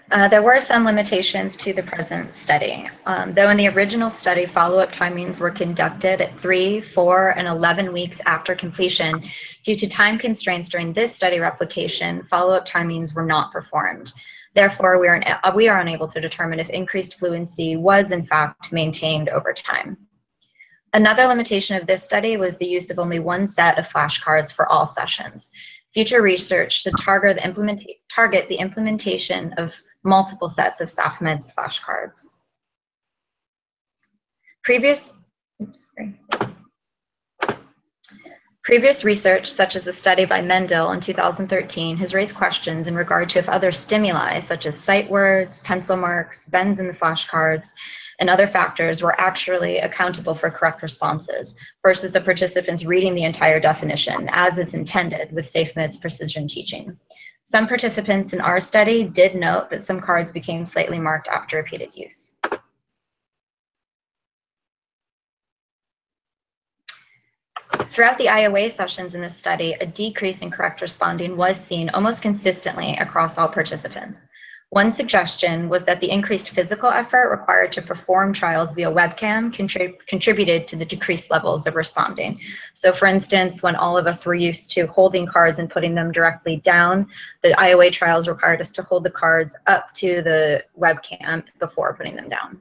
C: There were some limitations to the present study. Though in the original study, follow-up timings were conducted at 3, 4, and 11 weeks after completion, due to time constraints during this study replication, follow-up timings were not performed. Therefore, we are unable to determine if increased fluency was in fact maintained over time. Another limitation of this study was the use of only one set of flashcards for all sessions. Future research should target the implementation of multiple sets of Safmeds flashcards. Previous research, such as a study by Mendel in 2013, has raised questions in regard to if other stimuli, such as sight words, pencil marks, bends in the flashcards, and other factors were actually accountable for correct responses versus the participants reading the entire definition as is intended with Safmeds precision teaching. Some participants in our study did note that some cards became slightly marked after repeated use. Throughout the IOA sessions in this study, a decrease in correct responding was seen almost consistently across all participants. One suggestion was that the increased physical effort required to perform trials via webcam contributed to the decreased levels of responding. So for instance, when all of us were used to holding cards and putting them directly down, the IOA trials required us to hold the cards up to the webcam before putting them down.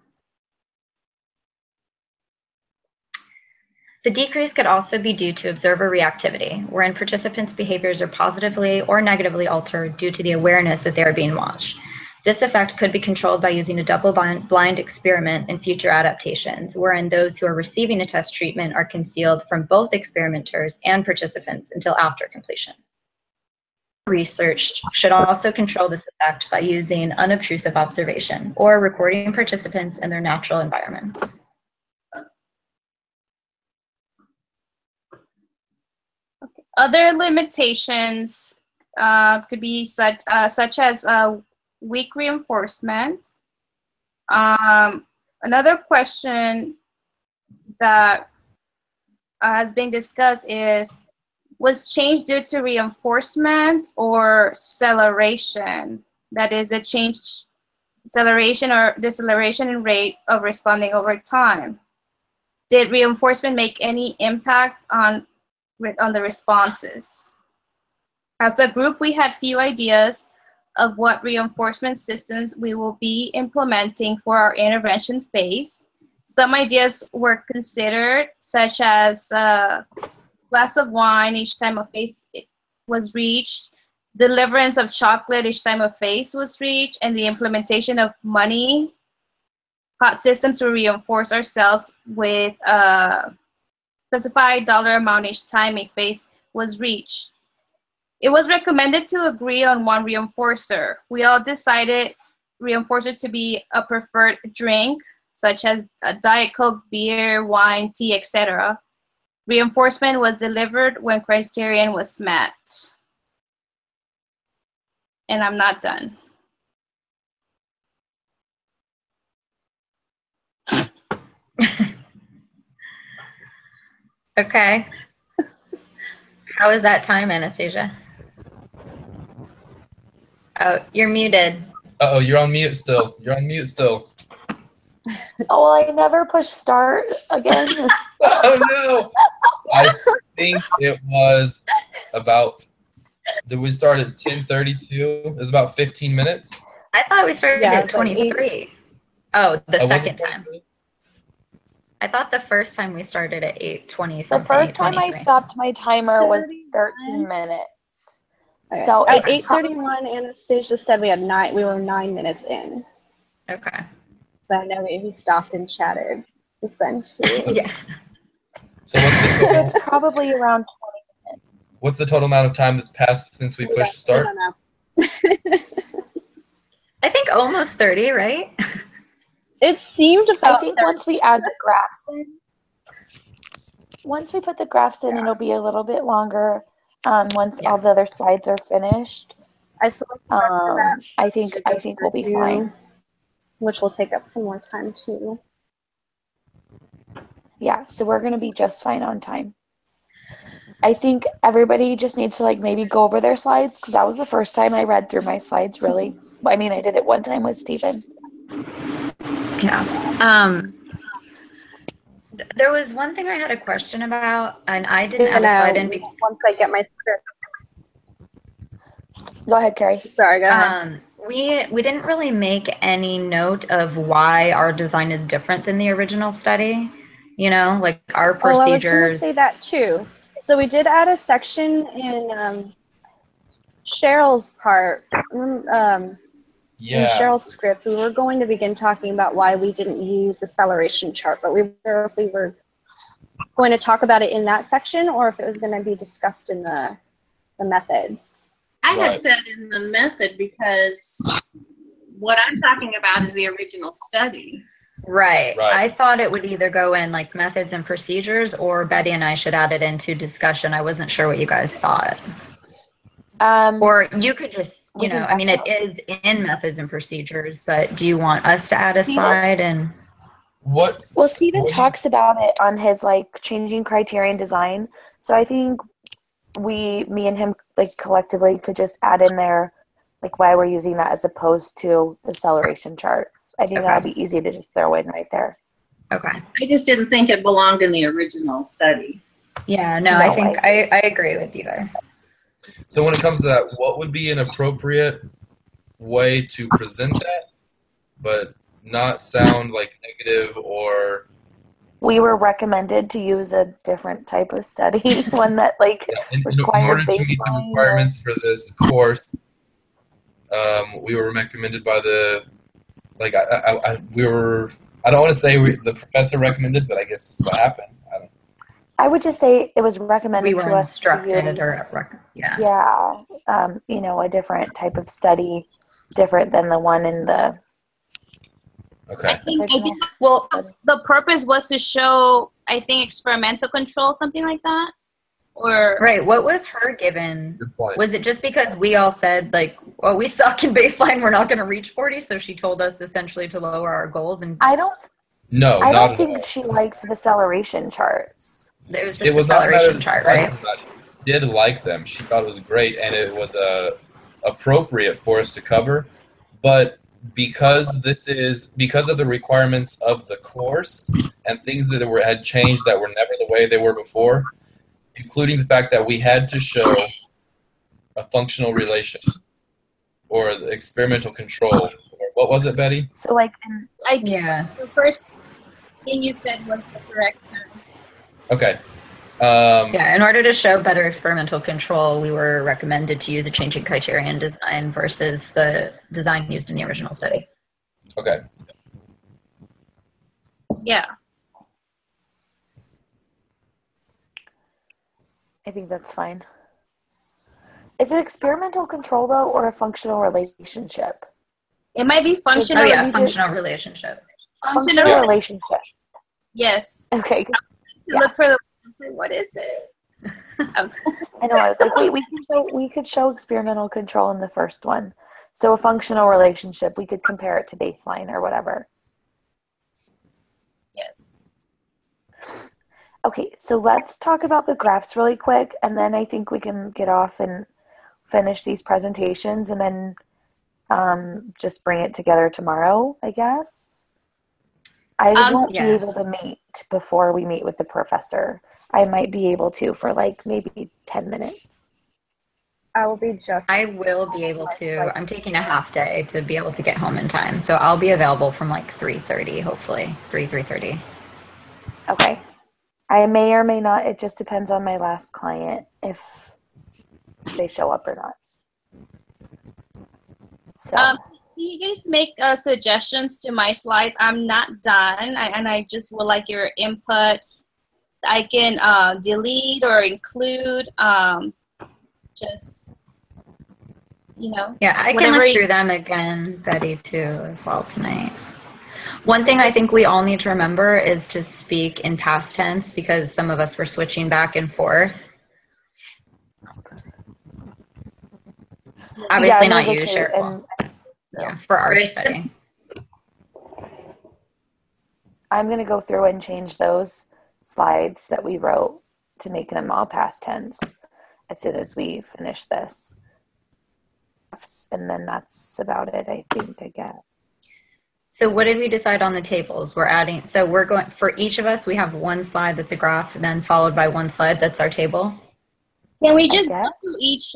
C: The decrease could also be due to observer reactivity, wherein participants' behaviors are positively or negatively altered due to the awareness that they are being watched. This effect could be controlled by using a double-blind experiment in future adaptations, wherein those who are receiving a test treatment are concealed from both experimenters and participants until after completion. Research should also control this effect by using unobtrusive observation or recording participants in their natural environments.
D: Okay. Other limitations could be such as weak reinforcement. Another question that has been discussed is, was change due to reinforcement or acceleration? That is a change, acceleration or deceleration in rate of responding over time. Did reinforcement make any impact on the responses? As a group, we had few ideas of what reinforcement systems we will be implementing for our intervention phase. Some ideas were considered, such as a glass of wine each time a phase was reached, deliverance of chocolate each time a phase was reached, and the implementation of money pot systems to reinforce ourselves with a specified dollar amount each time a phase was reached. It was recommended to agree on one reinforcer. We all decided reinforcers to be a preferred drink, such as a Diet Coke, beer, wine, tea, etc. Reinforcement was delivered when criterion was met. And I'm not done.
C: Okay. How was that time, Anastasia? Oh, you're muted.
B: Uh-oh, you're on mute still. You're on mute still.
A: Oh, well, I never pushed start again.
B: Oh, no. I think it was about, did we start at 10:32? It was about 15 minutes.
C: I thought we started at 23. Oh, the second time. I thought the first time we started at 8:20 something.
A: The first time I stopped my timer was 13 minutes. Okay. So
F: at 8:31, Anastasia said we were 9 minutes in.
C: Okay.
F: But I know we stopped and chatted with them too.
C: Yeah.
B: So what's the total?
A: It's probably around 20 minutes.
B: What's the total amount of time that passed since we pushed start?
F: I don't know.
C: I think almost 30, right?
F: It seemed about.
A: I think once we add the graphs in, once we put the graphs in, it'll be a little bit longer. Once all the other slides are finished, I think we'll be fine.
F: Which will take up some more time too.
A: Yeah, so we're gonna be just fine on time. I think everybody just needs to maybe go over their slides, because that was the first time I read through my slides really. I mean, I did it one time with Steven.
C: Yeah. There was one thing I had a question about, and I didn't add a slide in.
F: Once I get my script.
A: Go ahead, Carrie.
F: Sorry, go ahead.
C: We didn't really make any note of why our design is different than the original study. You know, like our procedures.
F: Oh, I was going to say that too. So we did add a section in Cheryl's part. In Cheryl's script, we were going to begin talking about why we didn't use acceleration chart, but we were if we were going to talk about it in that section or if it was going to be discussed in the methods.
G: I had said in the method because what I'm talking about is the original study.
C: Right. I thought it would either go in like methods and procedures or Betty and I should add it into discussion. I wasn't sure what you guys thought. Or you could just, you know, I mean, it is in methods and procedures, but do you want us to add a slide and
B: what?
A: Well, Steven talks about it on his like changing criterion design. So I think me and him like collectively could just add in there like why we're using that as opposed to acceleration charts. I think that'll be easy to just throw in right there.
C: Okay.
G: I just didn't think it belonged in the original study.
C: Yeah, no, I think I agree with you guys.
B: So when it comes to that, what would be an appropriate way to present that, but not sound like negative or...
A: We were recommended to use a different type of study, one that like
B: in order to meet the requirements for this course, we were recommended by the, like, I don't want to say the professor recommended, but I guess this is what happened.
A: I would just say it was recommended to us. We were
C: instructed
A: you know, a different type of study, different than the one in the.
B: Okay.
D: I think well, the purpose was to show, I think, experimental control, something like that. Or
C: right. What was her given? Was it just because we all said like, well, we suck in baseline, we're not going to reach 40, so she told us essentially to lower our goals? And
A: I don't think she liked the acceleration charts.
C: It was just acceleration chart, right?
B: She did like them. She thought it was great, and it was appropriate for us to cover. But because of the requirements of the course and things that had changed that were never the way they were before, including the fact that we had to show a functional relation or the experimental control. What was it, Betty?
D: So like, the first thing you said was the correct term.
B: Okay.
C: In order to show better experimental control, we were recommended to use a changing criterion design versus the design used in the original study.
B: Okay.
D: Yeah.
A: I think that's fine. Is it experimental control though, or a functional relationship?
D: It might be functional.
C: Oh yeah, functional relationship.
A: Functional relationship.
D: Yes.
A: Okay.
D: Look for what is it?
A: I know. I was like, wait, we could show experimental control in the first one. So a functional relationship, we could compare it to baseline or whatever.
D: Yes.
A: Okay, so let's talk about the graphs really quick, and then I think we can get off and finish these presentations, and then just bring it together tomorrow, I guess. I won't be able to meet before we meet with the professor. I might be able to for like maybe 10 minutes.
C: I will be able to. I'm taking a half day to be able to get home in time. So I'll be available from like 3:30, hopefully. 3:30.
A: Okay. I may or may not. It just depends on my last client if they show up or not. So.
D: Can you guys make suggestions to my slides? I'm not done, and I just would like your input. I can delete or include, just, you know.
C: Yeah, I can look through them again, Betty, too, as well tonight. One thing I think we all need to remember is to speak in past tense because some of us were switching back and forth. Obviously not you, Cheryl. Yeah, for our study.
A: I'm going to go through and change those slides that we wrote to make them all past tense as soon as we finish this. graphs, and then that's about it, I think, I get.
C: So what did we decide on the tables? We're adding, so we're going, for each of us, we have one slide that's a graph, and then followed by one slide that's our table.
D: Can we just go through each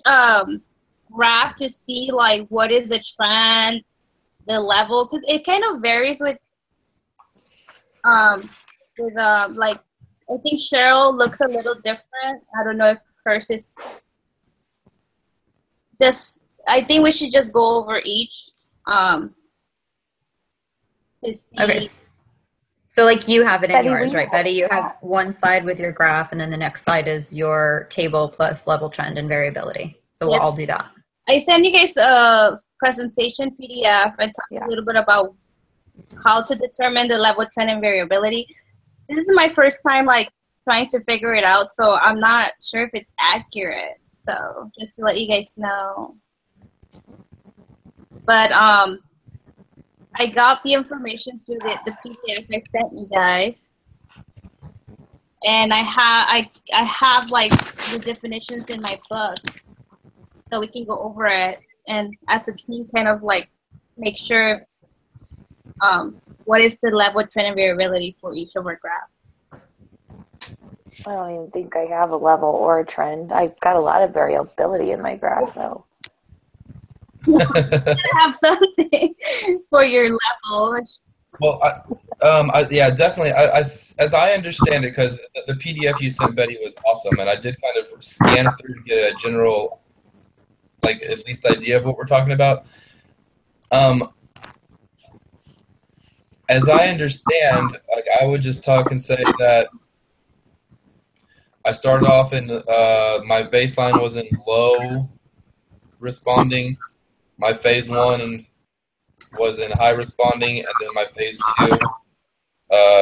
D: graph to see like what is the trend, the level? Because it kind of varies with like, I think Cheryl looks a little different. I don't know if hers is just, I think we should just go over each. To see.
C: Okay. So like you have it in
A: Betty,
C: yours, right, Betty? You have one slide with your graph, and then the next slide is your table plus level trend and variability. So we'll all do that.
D: I sent you guys a presentation PDF and talk a little bit about how to determine the level trend and variability. This is my first time like trying to figure it out, so I'm not sure if it's accurate. So just to let you guys know. But I got the information through the PDF I sent you guys, and I have like the definitions in my book, so we can go over it and as a team kind of like make sure what is the level trend and variability for each of our graphs.
A: I don't even think I have a level or a trend. I've got a lot of variability in my graph, though.
D: Have something for your level.
B: Well, yeah, definitely. As I understand it, because the PDF you sent, Betty, was awesome, and I did kind of scan through to get a general, like, at least idea of what we're talking about. As I understand, like, I would just talk and say that I started off in my baseline was in low responding. My phase 1 was in high responding, and then my phase 2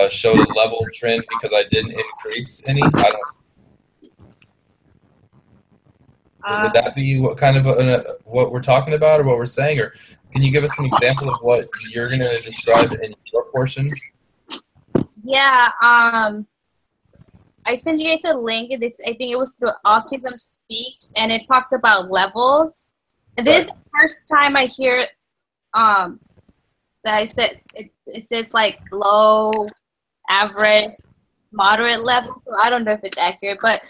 B: showed a level trend because I didn't increase any. I don't. Would that be what kind of what we're talking about, or what we're saying, or can you give us an example of what you're going to describe in your portion?
D: Yeah. I sent you guys a link. I think it was through Autism Speaks, and it talks about levels. And this is the first time I hear that I said it says like low, average, moderate level. So I don't know if it's accurate, but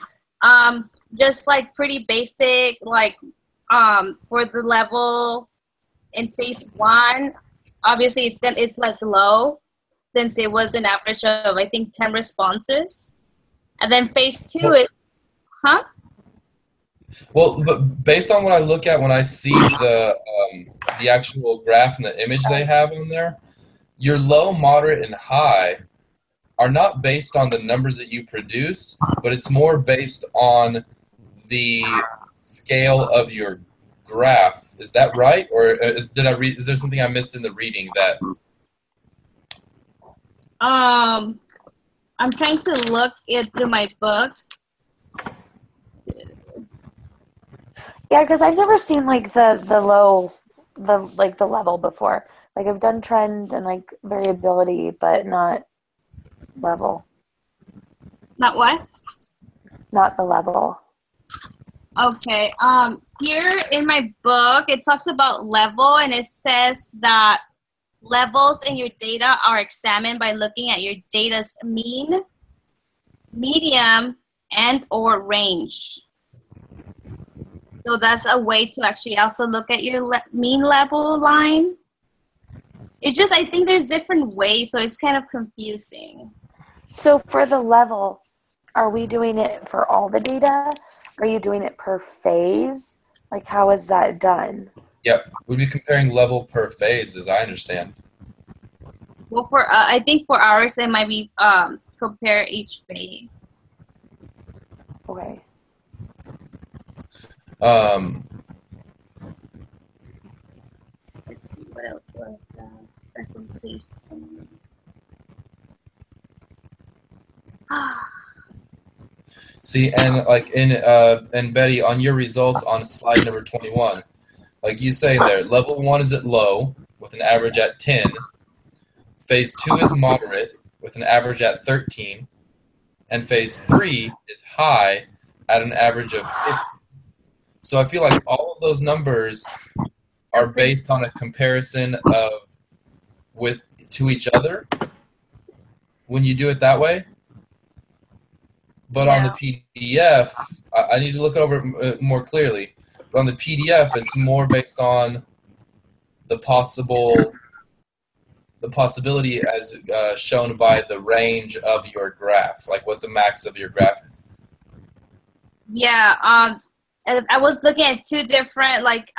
D: just like pretty basic, like for the level in phase 1, obviously it's like low, since it was an average of I think 10 responses, and then phase 2 is
B: Well, but based on what I look at when I see the actual graph and the image they have on there, your low, moderate, and high are not based on the numbers that you produce, but it's more based on the scale of your graph. Is that right, or is there something I missed in the reading that?
D: I'm trying to look it through my book.
A: Yeah, because I've never seen like the level before. Like I've done trend and like variability, but not level.
D: Not what?
A: Not the level.
D: Okay. Here in my book, it talks about level, and it says that levels in your data are examined by looking at your data's mean, medium, and or range. So that's a way to actually also look at your mean level line. It just, I think there's different ways, so it's kind of confusing.
A: So for the level, are we doing it for all the data? Are you doing it per phase? Like, how is that done?
B: Yep, we'd be comparing level per phase, as I understand.
D: Well, for I think for ours, it might be compare each phase.
A: Okay.
D: Let's see, what else do I have? Presentation.
B: See, and like and Betty, on your results on slide number 21, like you say there, level 1 is at low with an average at 10. Phase 2 is moderate with an average at 13, and phase 3 is high at an average of 50. So I feel like all of those numbers are based on a comparison of to each other when you do it that way. But on the PDF, I need to look over it more clearly. But on the PDF, it's more based on the possibility as shown by the range of your graph, like what the max of your graph is.
D: Yeah. I was looking at two different, like,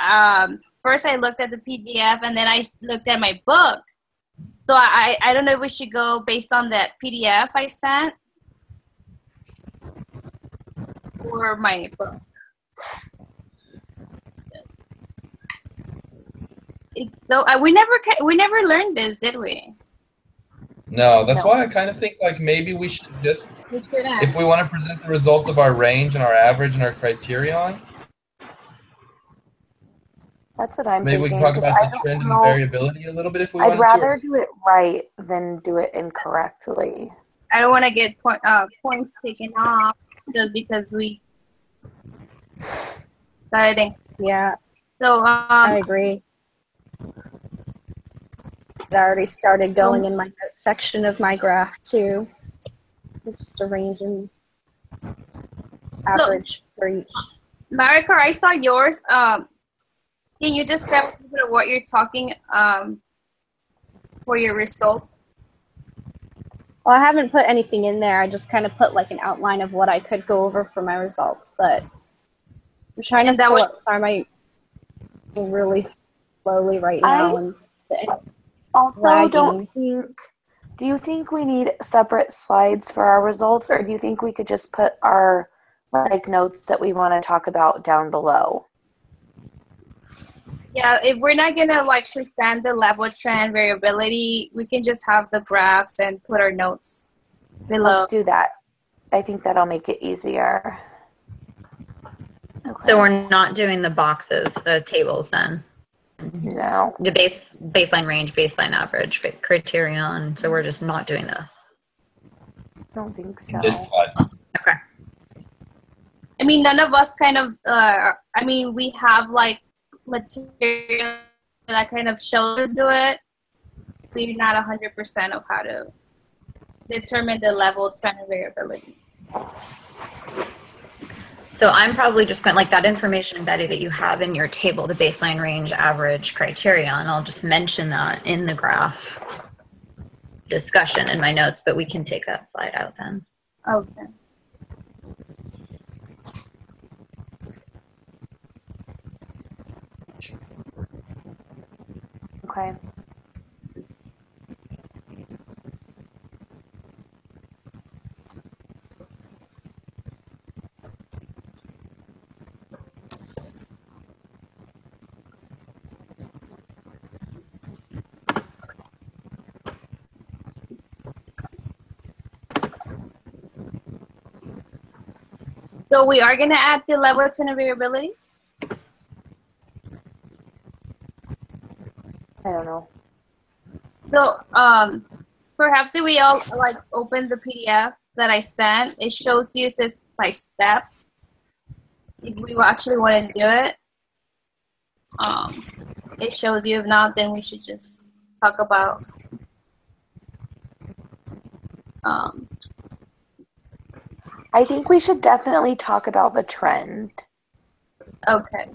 D: first I looked at the PDF and then I looked at my book. So I don't know if we should go based on that PDF I sent or my book. It's so we never learned this, did we?
B: No, that's why I kind of think like maybe we should just, if we want to present the results of our range and our average and our criterion,
A: That's what I'm
B: maybe
A: thinking.
B: we can talk about
A: I
B: the
A: don't
B: trend and
A: know.
B: variability a little bit if we wanted
A: I'd
B: to.
A: rather do it right than do it incorrectly.
D: I don't want to get points taken off just because we got it in.
F: Yeah,
D: So
F: I agree. It already started going in my note section of my graph too. It's just a range and average for each.
D: Marika, I saw yours. Can you describe a little bit of what you're talking for your results?
F: Well, I haven't put anything in there. I just kind of put like an outline of what I could go over for my results, but I'm trying to pull up Safmeds really slowly right now. And
A: also don't think, do you think we need separate slides for our results, or do you think we could just put our like notes that we want to talk about down below?
D: Yeah, if we're not gonna like present the level trend variability, we can just have the graphs and put our notes below.
A: Let's do that. I think that'll make it easier.
C: Okay. So we're not doing the boxes, the tables then?
A: No.
C: The baseline range, baseline average, criterion. So we're just not doing this.
A: I don't think so.
B: This slide.
C: Okay.
D: I mean, none of us kind of, I mean, we have like material that kind of shows to do it. We're not 100% of how to determine the level trend variability.
C: So I'm probably just going, like that information, Betty, that you have in your table, the baseline range, average, criterion, I'll just mention that in the graph discussion in my notes, but we can take that slide out then.
D: Okay.
A: Okay.
D: So we are going to add the level trend variability?
A: I don't know.
D: So perhaps if we all like open the PDF that I sent, it shows you, it says by step. If we actually want to do it, it shows you. If not, then we should just talk about
A: I think we should definitely talk about the trend.
D: Okay.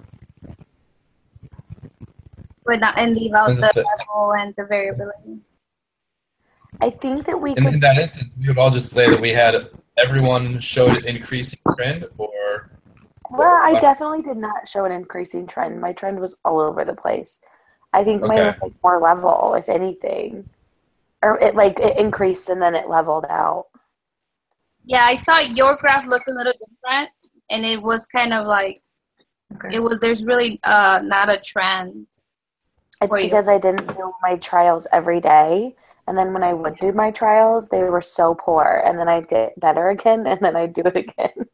D: But not, and leave out the level and the variability.
A: I think that we
B: in that instance, we would all just say that we had everyone showed increasing trend, or.
A: Well, I definitely did not show an increasing trend. My trend was all over the place. I think mine was like more level, if anything, or it increased and then it leveled out.
D: Yeah, I saw your graph looked a little different, and it was kind of like it was. There's really not a trend.
A: It's because I didn't do my trials every day, and then when I would do my trials, they were so poor, and then I'd get better again, and then I'd do it again.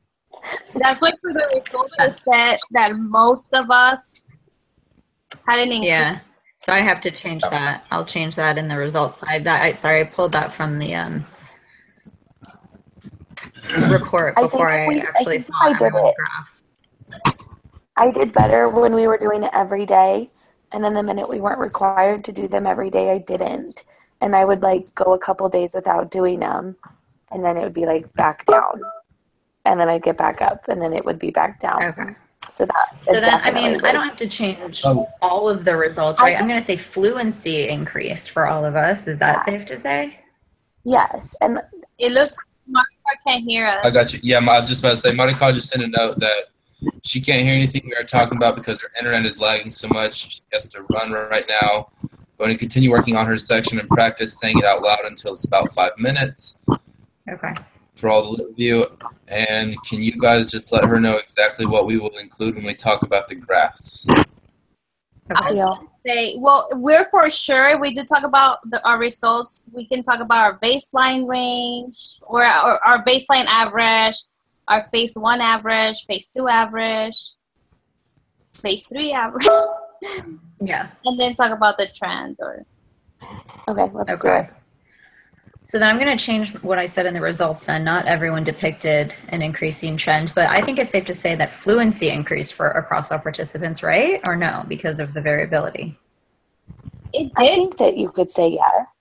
D: That's why for the results I said that most of us had an increase.
C: Yeah, so I have to change that. I'll change that in the results slide. Sorry, I pulled that from the report before I actually saw everyone's graphs.
A: I did better when we were doing it every day, And then the minute we weren't required to do them every day, I didn't. And I would like go a couple days without doing them, and then it would be like back down. And then I'd get back up, and then it would be back down.
C: Okay.
A: So that
C: So then, I
A: definitely
C: mean, I
A: was-
C: don't have to change
B: Oh.
C: all of the results, right? I'm going to say fluency increased for all of us. Is that safe to say?
A: Yes, and
D: It looks like Marika can't hear us.
B: I got you. Yeah, I was just about to say, Marika just sent a note that she can't hear anything we are talking about because her internet is lagging so much. She has to run right now. Going to continue working on her section and practice saying it out loud until it's about 5 minutes
C: Okay.
B: for all the review. And can you guys just let her know exactly what we will include when we talk about the graphs?
C: Okay.
A: yeah.
D: Say, well, we're for sure. We do talk about our results. We can talk about our baseline range or our baseline average, our phase 1 average, phase 2 average, phase 3 average,
C: Yeah.
D: and then talk about the trend. Or
A: Okay, let's do
C: Okay.
A: it.
C: So then I'm going to change what I said in the results then. Not everyone depicted an increasing trend, but I think it's safe to say that fluency increased for across all participants, right? Or no, because of the variability?
D: it
A: I
D: did.
A: think that you could say yes.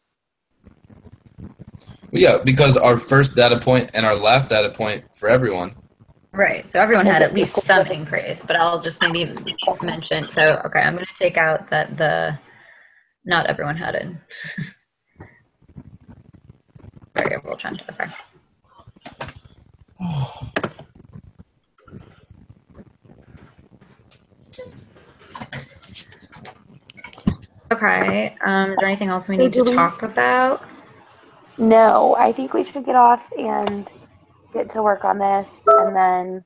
B: Well, yeah, because our first data point and our last data point for everyone.
C: Right. So everyone
A: Is
C: had
A: it
C: at least
A: the
C: some
A: same?
C: increase, but I'll just maybe mention. So, okay, I'm going to take out that not everyone had it. Variable trend. Okay. Okay. Is there anything else we
A: So
C: need to
A: do we-
C: talk about?
A: No, I think we should get off and get to work on this, and then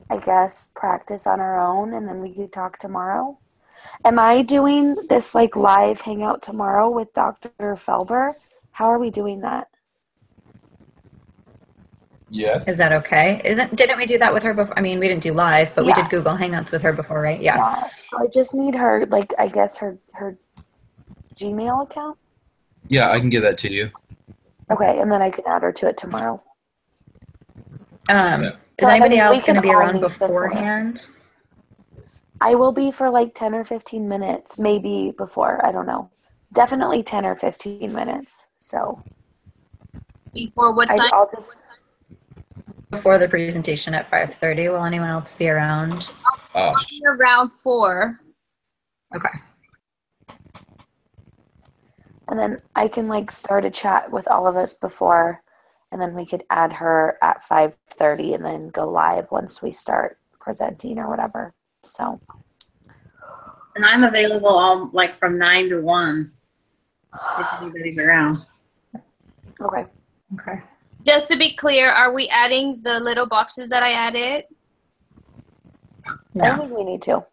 A: I guess practice on our own, and then we could talk tomorrow. Am I doing this like live hangout tomorrow with Dr. Felber? How are we doing that?
B: Yes.
C: Is that okay? Didn't we do that with her before? I mean, we didn't do live, but we
A: Yeah.
C: did Google Hangouts with her before, right? Yeah.
A: Yeah. So I just need her, like, I guess her Gmail account.
B: Yeah, I can give that to you.
A: Okay, and then I can add her to it tomorrow.
C: Is
A: So,
C: anybody
A: I mean, we
C: else going to
A: can
C: be
A: all
C: around
A: meet before.
C: beforehand?
A: I will be for like 10 or 15 minutes, maybe before. I don't know. Definitely 10 or 15 minutes. So
D: Before what time?
A: I'll just.
C: Before the presentation at 5:30. Will anyone else be around?
D: Around 4.
C: Okay.
A: And then I can like start a chat with all of us before, and then we could add her at 5:30 and then go live once we start presenting or whatever. So.
G: And I'm available all like from 9 to 1 if anybody's around.
A: Okay.
C: Okay.
D: Just to be clear, are we adding the little boxes that I added?
A: I
C: No.
A: don't think we need to.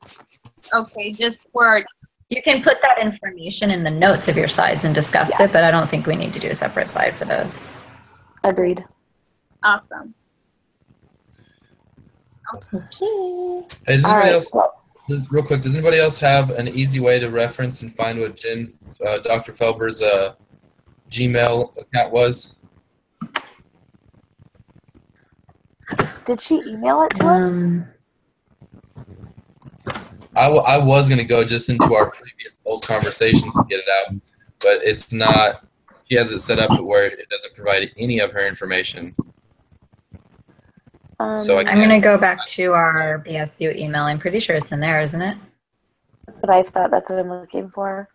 D: Okay, just for
C: You can put that information in the notes of your slides and discuss it, but I don't think we need to do a separate slide for those.
A: Agreed.
D: awesome.
C: Okay.
B: Hey, does
A: All
B: anybody
A: right.
B: else, real quick, does anybody else have an easy way to reference and find what Dr. Felber's Gmail account was?
A: Did she email it to us?
B: I was going to go just into our previous old conversations and get it out, but it's not. She has it set up where it doesn't provide any of her information. So
C: I'm going to go back to our BSU email. I'm pretty sure it's in there, isn't it?
A: But I thought that's what I'm looking for.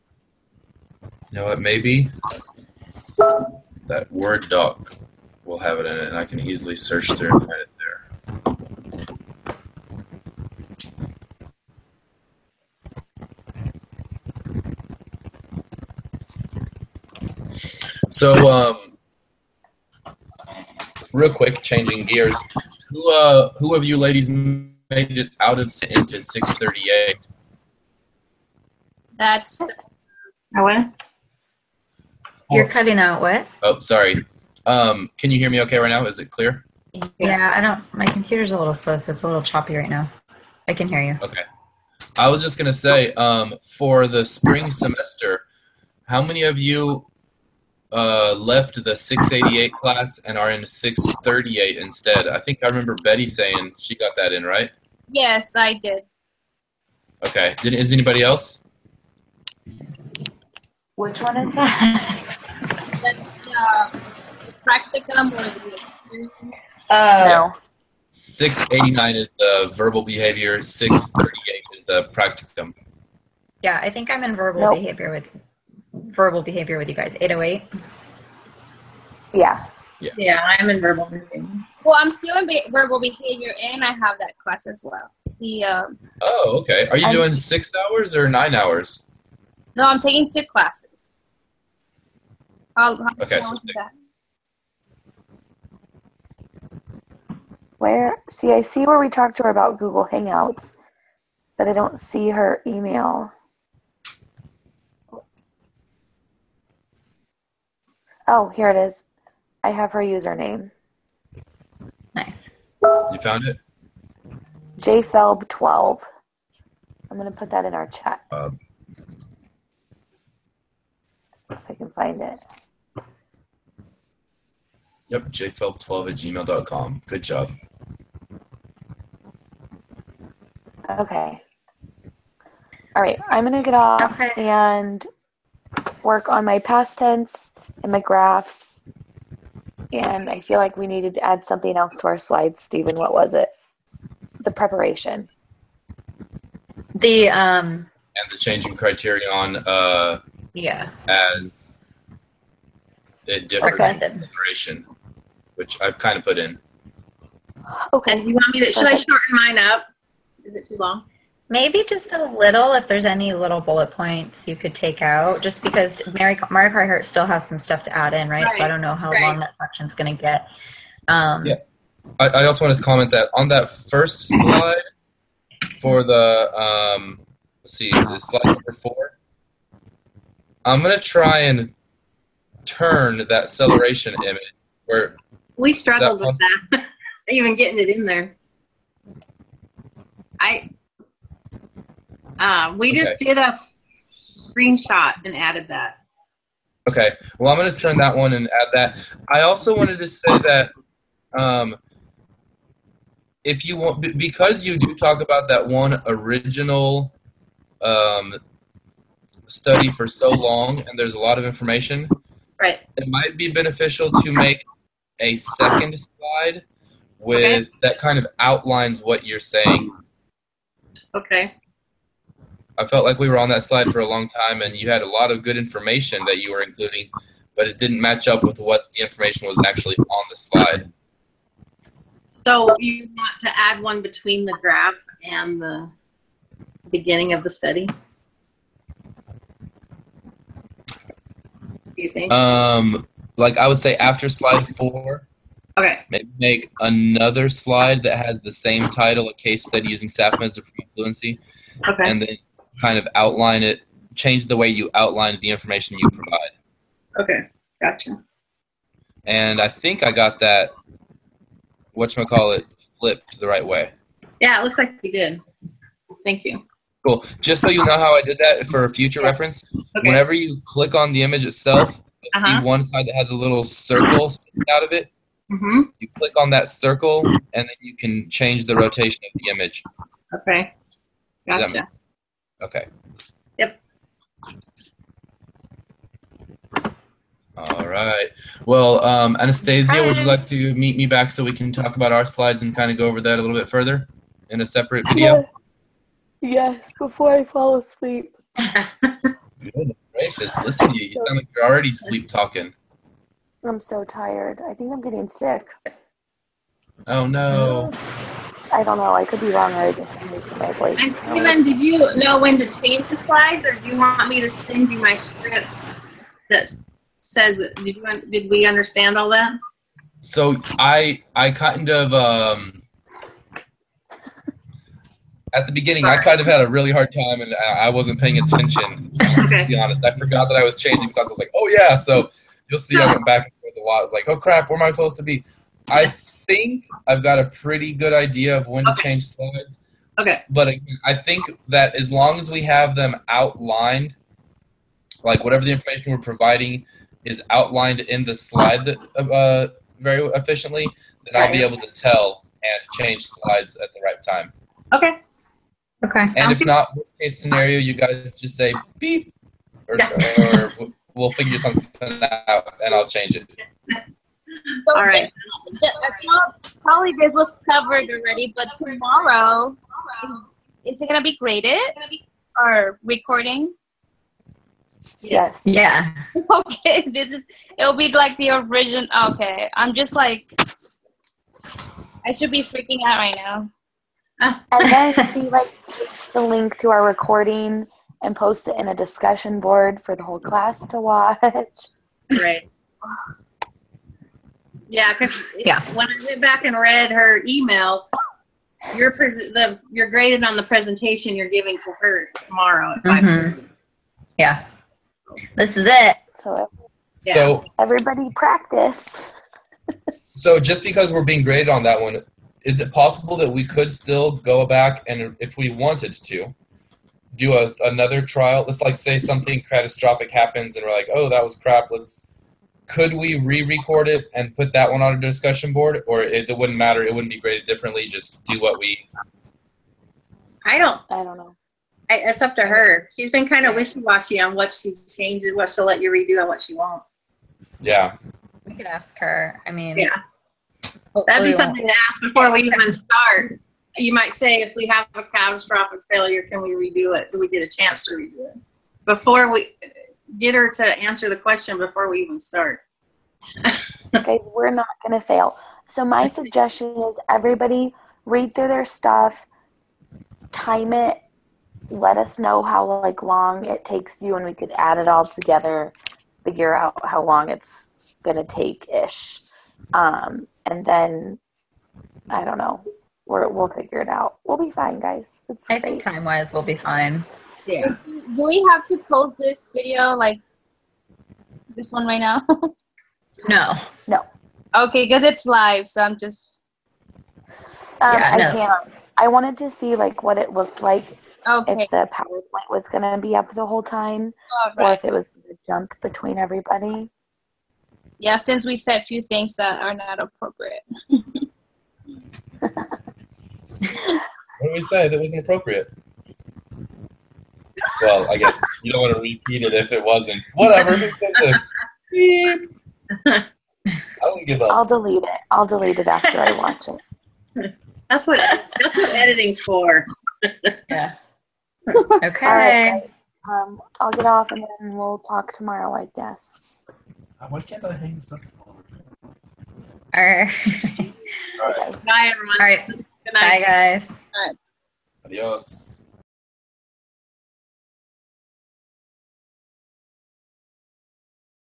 B: You know what? Maybe that Word doc will have it in it, and I can easily search through and find it there. So, real quick, changing gears. Who of you ladies made it out of into 638?
D: That's
G: I went.
C: You're cutting out what?
B: Oh, sorry. Can you hear me okay right now? Is it clear?
C: Yeah, my computer's a little slow, so it's a little choppy right now. I can hear you.
B: Okay. I was just going to say, for the spring semester, how many of you left the 688 class and are in 638 instead? I think I remember Betty saying she got that in, right?
D: yes, I did.
B: Okay. Is anybody else?
C: Which one is that?
D: The practicum or the experience.
A: No.
B: 689 is the verbal behavior. 638 is the practicum.
C: Yeah, I think I'm in verbal
A: Nope.
C: behavior with you guys. 808.
A: Yeah.
G: Yeah, I'm in verbal behavior.
D: Well, I'm still in verbal behavior, and I have that class as well.
B: Oh, okay. Are you
A: I'm-
B: doing 6 hours or 9 hours?
D: No, I'm taking 2 classes.
B: Okay,
D: How
B: so
D: much is that?
A: Where? See, I see where we talked to her about Google Hangouts, but I don't see her email. Oh, here it is. I have her username.
C: Nice.
B: You found it?
A: jfelb12. I'm going to put that in our chat if I can find it.
B: Yep, jfelb12@gmail.com. Good job.
A: Okay. All right, I'm going to get off
C: Okay.
A: and work on my past tense and my graphs. And I feel like we needed to add something else to our slides. Stephen, what was it? The preparation.
B: And the changing criterion
C: Yeah.
B: as it differs
C: Okay.
B: in declaration, which I've kind of put in.
A: Okay.
G: And you want me to, should I shorten mine up? Is it too long?
C: Maybe just a little, if there's any little bullet points you could take out, just because Mary Carhart still has some stuff to add in, right? So I don't know how long that section's going to get.
B: Yeah. I also want to comment that on that first slide for the, let's see, is it slide number 4? I'm going to try and turn that acceleration image. Where
G: We struggled with that. Even getting it in there. We just did a screenshot and added that.
B: Okay. Well, I'm going to turn that one and add that. I also wanted to say that if you want, because you do talk about that one original study for so long and there's a lot of information,
G: right?
B: It might be beneficial to make a second slide with that kind of outlines what you're saying.
G: Okay.
B: I felt like we were on that slide for a long time and you had a lot of good information that you were including, but it didn't match up with what the information was actually on the slide.
G: So you want to add one between the graph and the beginning of the study? Do you think?
B: Like I would say after slide 4,
G: okay.
B: Maybe make another slide that has the same title, a case study using Safmeds to promote fluency,
G: Okay.
B: and then kind of outline it, change the way you outline the information you provide.
G: Okay, gotcha.
B: And I think I got that, whatchamacallit, flipped the right way.
G: Yeah, it looks like you did. Thank you.
B: Cool. Just so you know how I did that for future reference, whenever you click on the image itself, you'll see one side that has a little circle sticking out of it. You click on that circle, and then you can change the rotation of the image.
G: Okay. Gotcha.
B: Okay.
G: Yep.
B: All right. Well, Anastasia, would you like to meet me back so we can talk about our slides and kind of go over that a little bit further in a separate video?
A: Yes, before I fall asleep.
B: Goodness gracious. Listen to you. You sound like you're already sleep talking.
A: I'm so tired. I think I'm getting sick.
B: Oh, no.
A: I don't know. I could be wrong, or I just moved my voice.
G: And Stephen, did you know when to change the slides, or do you want me to send you my script that says it? Did we understand all that?
B: So I kind of at the beginning I kind of had a really hard time and I wasn't paying attention. To be honest, I forgot that I was changing because I was like, oh yeah. So you'll see I went back and forth a lot. I was like, oh crap, where am I supposed to be? I think I've got a pretty good idea of when to change slides.
G: Okay.
B: But I think that as long as we have them outlined, like whatever the information we're providing is outlined in the slide very efficiently, then I'll be able to tell and change slides at the right time.
G: Okay.
C: Okay.
B: And if not, worst case scenario, you guys just say beep, or we'll figure something out and I'll change it.
D: So
G: All right.
D: probably this was covered already, but tomorrow, is it going to be graded or recording?
A: Yes.
C: Yeah.
D: Okay, it'll be like the original. Okay, I'm just like, I should be freaking out right now.
A: And then we like takes the link to our recording and post it in a discussion board for the whole class to watch.
G: Right. Yeah, because
C: Yeah.
G: when I went back and read her email, you're graded on the presentation you're giving to her tomorrow at 5.
C: Mhm. Yeah. This is it.
A: So
B: So
A: everybody practice.
B: So just because we're being graded on that one, is it possible that we could still go back and, if we wanted to, do another trial? Let's like say something catastrophic happens and we're like, oh, that was crap. Could we re-record it and put that one on a discussion board, or it wouldn't matter? It wouldn't be graded differently. Just do what we.
G: I don't
A: know.
G: It's up to her. She's been kind of wishy-washy on what she changes, what she'll let you redo, and what she won't.
B: Yeah.
C: We could ask her. I mean,
G: Yeah.
C: hopefully
G: That'd be
C: we
G: something
C: won't-
G: to ask before we even start. You might say, if we have a catastrophic failure, can we redo it? Do we get a chance to redo it? Before we get her to answer the question before we even start.
A: Guys, we're not going to fail. So my suggestion is everybody read through their stuff, time it, let us know how like long it takes you, and we could add it all together, figure out how long it's going to take-ish. And then, I don't know, we'll figure it out. We'll be fine, guys. It's
C: I
A: great.
C: think time-wise we'll be fine.
G: Yeah.
D: Do we have to post this video, like this one right now?
C: No.
D: Okay, because it's live, so I'm just.
C: Yeah,
A: I
C: no.
A: can't. I wanted to see like what it looked like
D: Okay.
A: if the PowerPoint was going to be up the whole time,
D: All
A: or
D: right.
A: if it was going to jump between everybody.
D: Yeah, since we said a few things that are not appropriate.
B: What did we say that wasn't appropriate? Well, I guess you don't want to repeat it if it wasn't. Whatever. Who gives a beep? I don't give up.
A: I'll delete it. I'll delete it after I watch it.
G: That's what editing's for.
C: Yeah.
A: All
C: Okay.
A: right, guys. I'll get off and then we'll talk tomorrow, I guess.
B: Why can't I hang this up?
C: All right.
B: All right.
G: Bye, everyone.
C: All right.
G: Good night.
C: Bye, guys.
B: Adios.